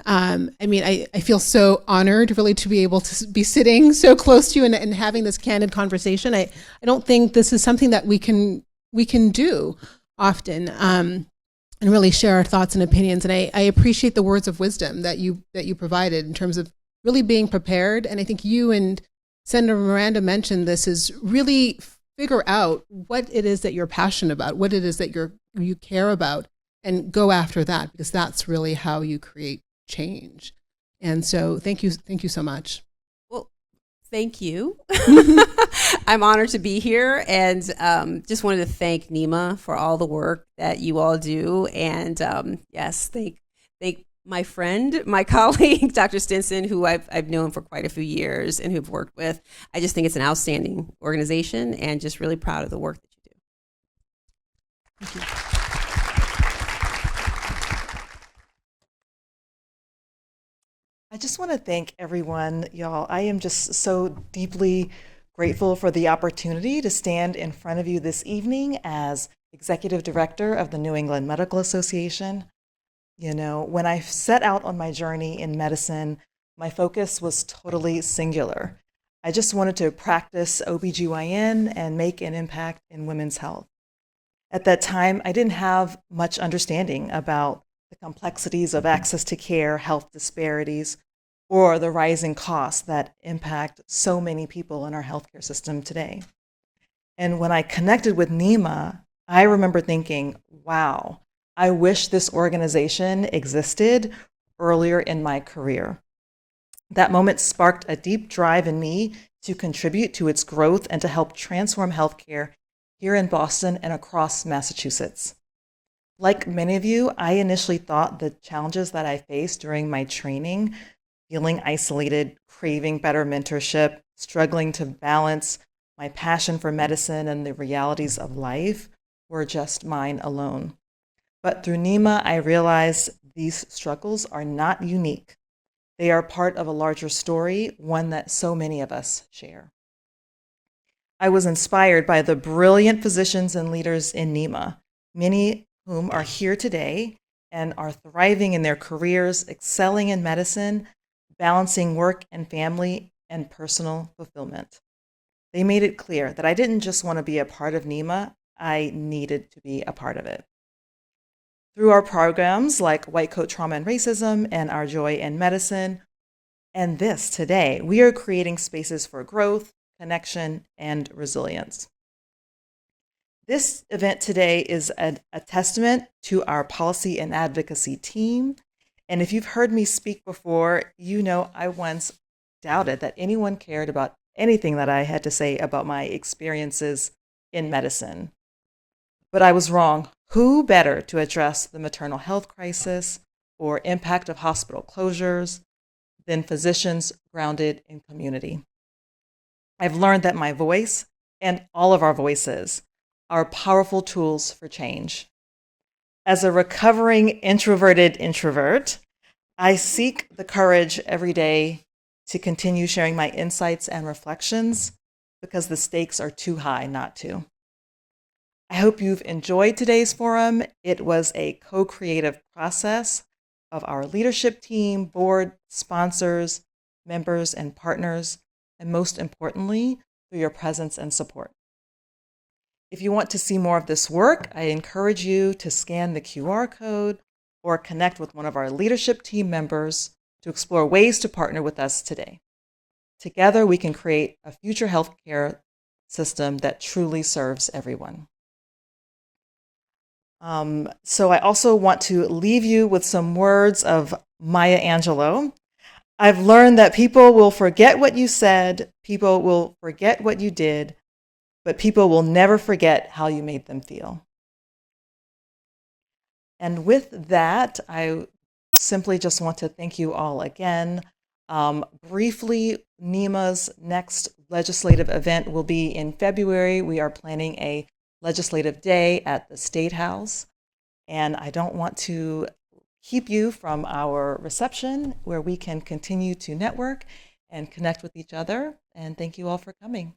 I feel so honored really to be able to be sitting so close to you and having this candid conversation. I don't think this is something that we can do often. And really share our thoughts and opinions. And I appreciate the words of wisdom that you provided in terms of really being prepared. And I think you and Senator Miranda mentioned this, is really figure out what it is that you're passionate about, what it is that you care about, and go after that, because that's really how you create change. And so thank you so much. Well, thank you. I'm honored to be here, and just wanted to thank NEMA for all the work that you all do. And yes, thank my friend, my colleague, Dr. Stinson, who I've known for quite a few years and who've worked with. I just think it's an outstanding organization, and just really proud of the work that you do. Thank you. I just want to thank everyone, y'all. I am just so deeply grateful for the opportunity to stand in front of you this evening as Executive Director of the New England Medical Association. When I set out on my journey in medicine, my focus was totally singular. I just wanted to practice OBGYN and make an impact in women's health. At that time, I didn't have much understanding about the complexities of access to care, health disparities, or the rising costs that impact so many people in our healthcare system today. And when I connected with NEMA, I remember thinking, wow, I wish this organization existed earlier in my career. That moment sparked a deep drive in me to contribute to its growth and to help transform healthcare here in Boston and across Massachusetts. Like many of you, I initially thought the challenges that I faced during my training, feeling isolated, craving better mentorship, struggling to balance my passion for medicine and the realities of life, were just mine alone. But through NEMA, I realized these struggles are not unique. They are part of a larger story, one that so many of us share. I was inspired by the brilliant physicians and leaders in NEMA, many whom are here today and are thriving in their careers, excelling in medicine, balancing work and family and personal fulfillment. They made it clear that I didn't just want to be a part of NEMA, I needed to be a part of it. Through our programs like White Coat Trauma and Racism and Our Joy in Medicine, and this today, we are creating spaces for growth, connection, and resilience. This event today is a testament to our policy and advocacy team. And if you've heard me speak before, you know I once doubted that anyone cared about anything that I had to say about my experiences in medicine. But I was wrong. Who better to address the maternal health crisis or impact of hospital closures than physicians grounded in community? I've learned that my voice and all of our voices are powerful tools for change. As a recovering introverted introvert, I seek the courage every day to continue sharing my insights and reflections because the stakes are too high not to. I hope you've enjoyed today's forum. It was a co-creative process of our leadership team, board, sponsors, members, and partners, and most importantly, through your presence and support. If you want to see more of this work, I encourage you to scan the QR code or connect with one of our leadership team members to explore ways to partner with us today. Together, we can create a future healthcare system that truly serves everyone. So I also want to leave you with some words of Maya Angelou. I've learned that people will forget what you said, people will forget what you did, but people will never forget how you made them feel. And with that, I simply just want to thank you all again. Briefly, NEMA's next legislative event will be in February. We are planning a legislative day at the State House. And I don't want to keep you from our reception where we can continue to network and connect with each other. And thank you all for coming.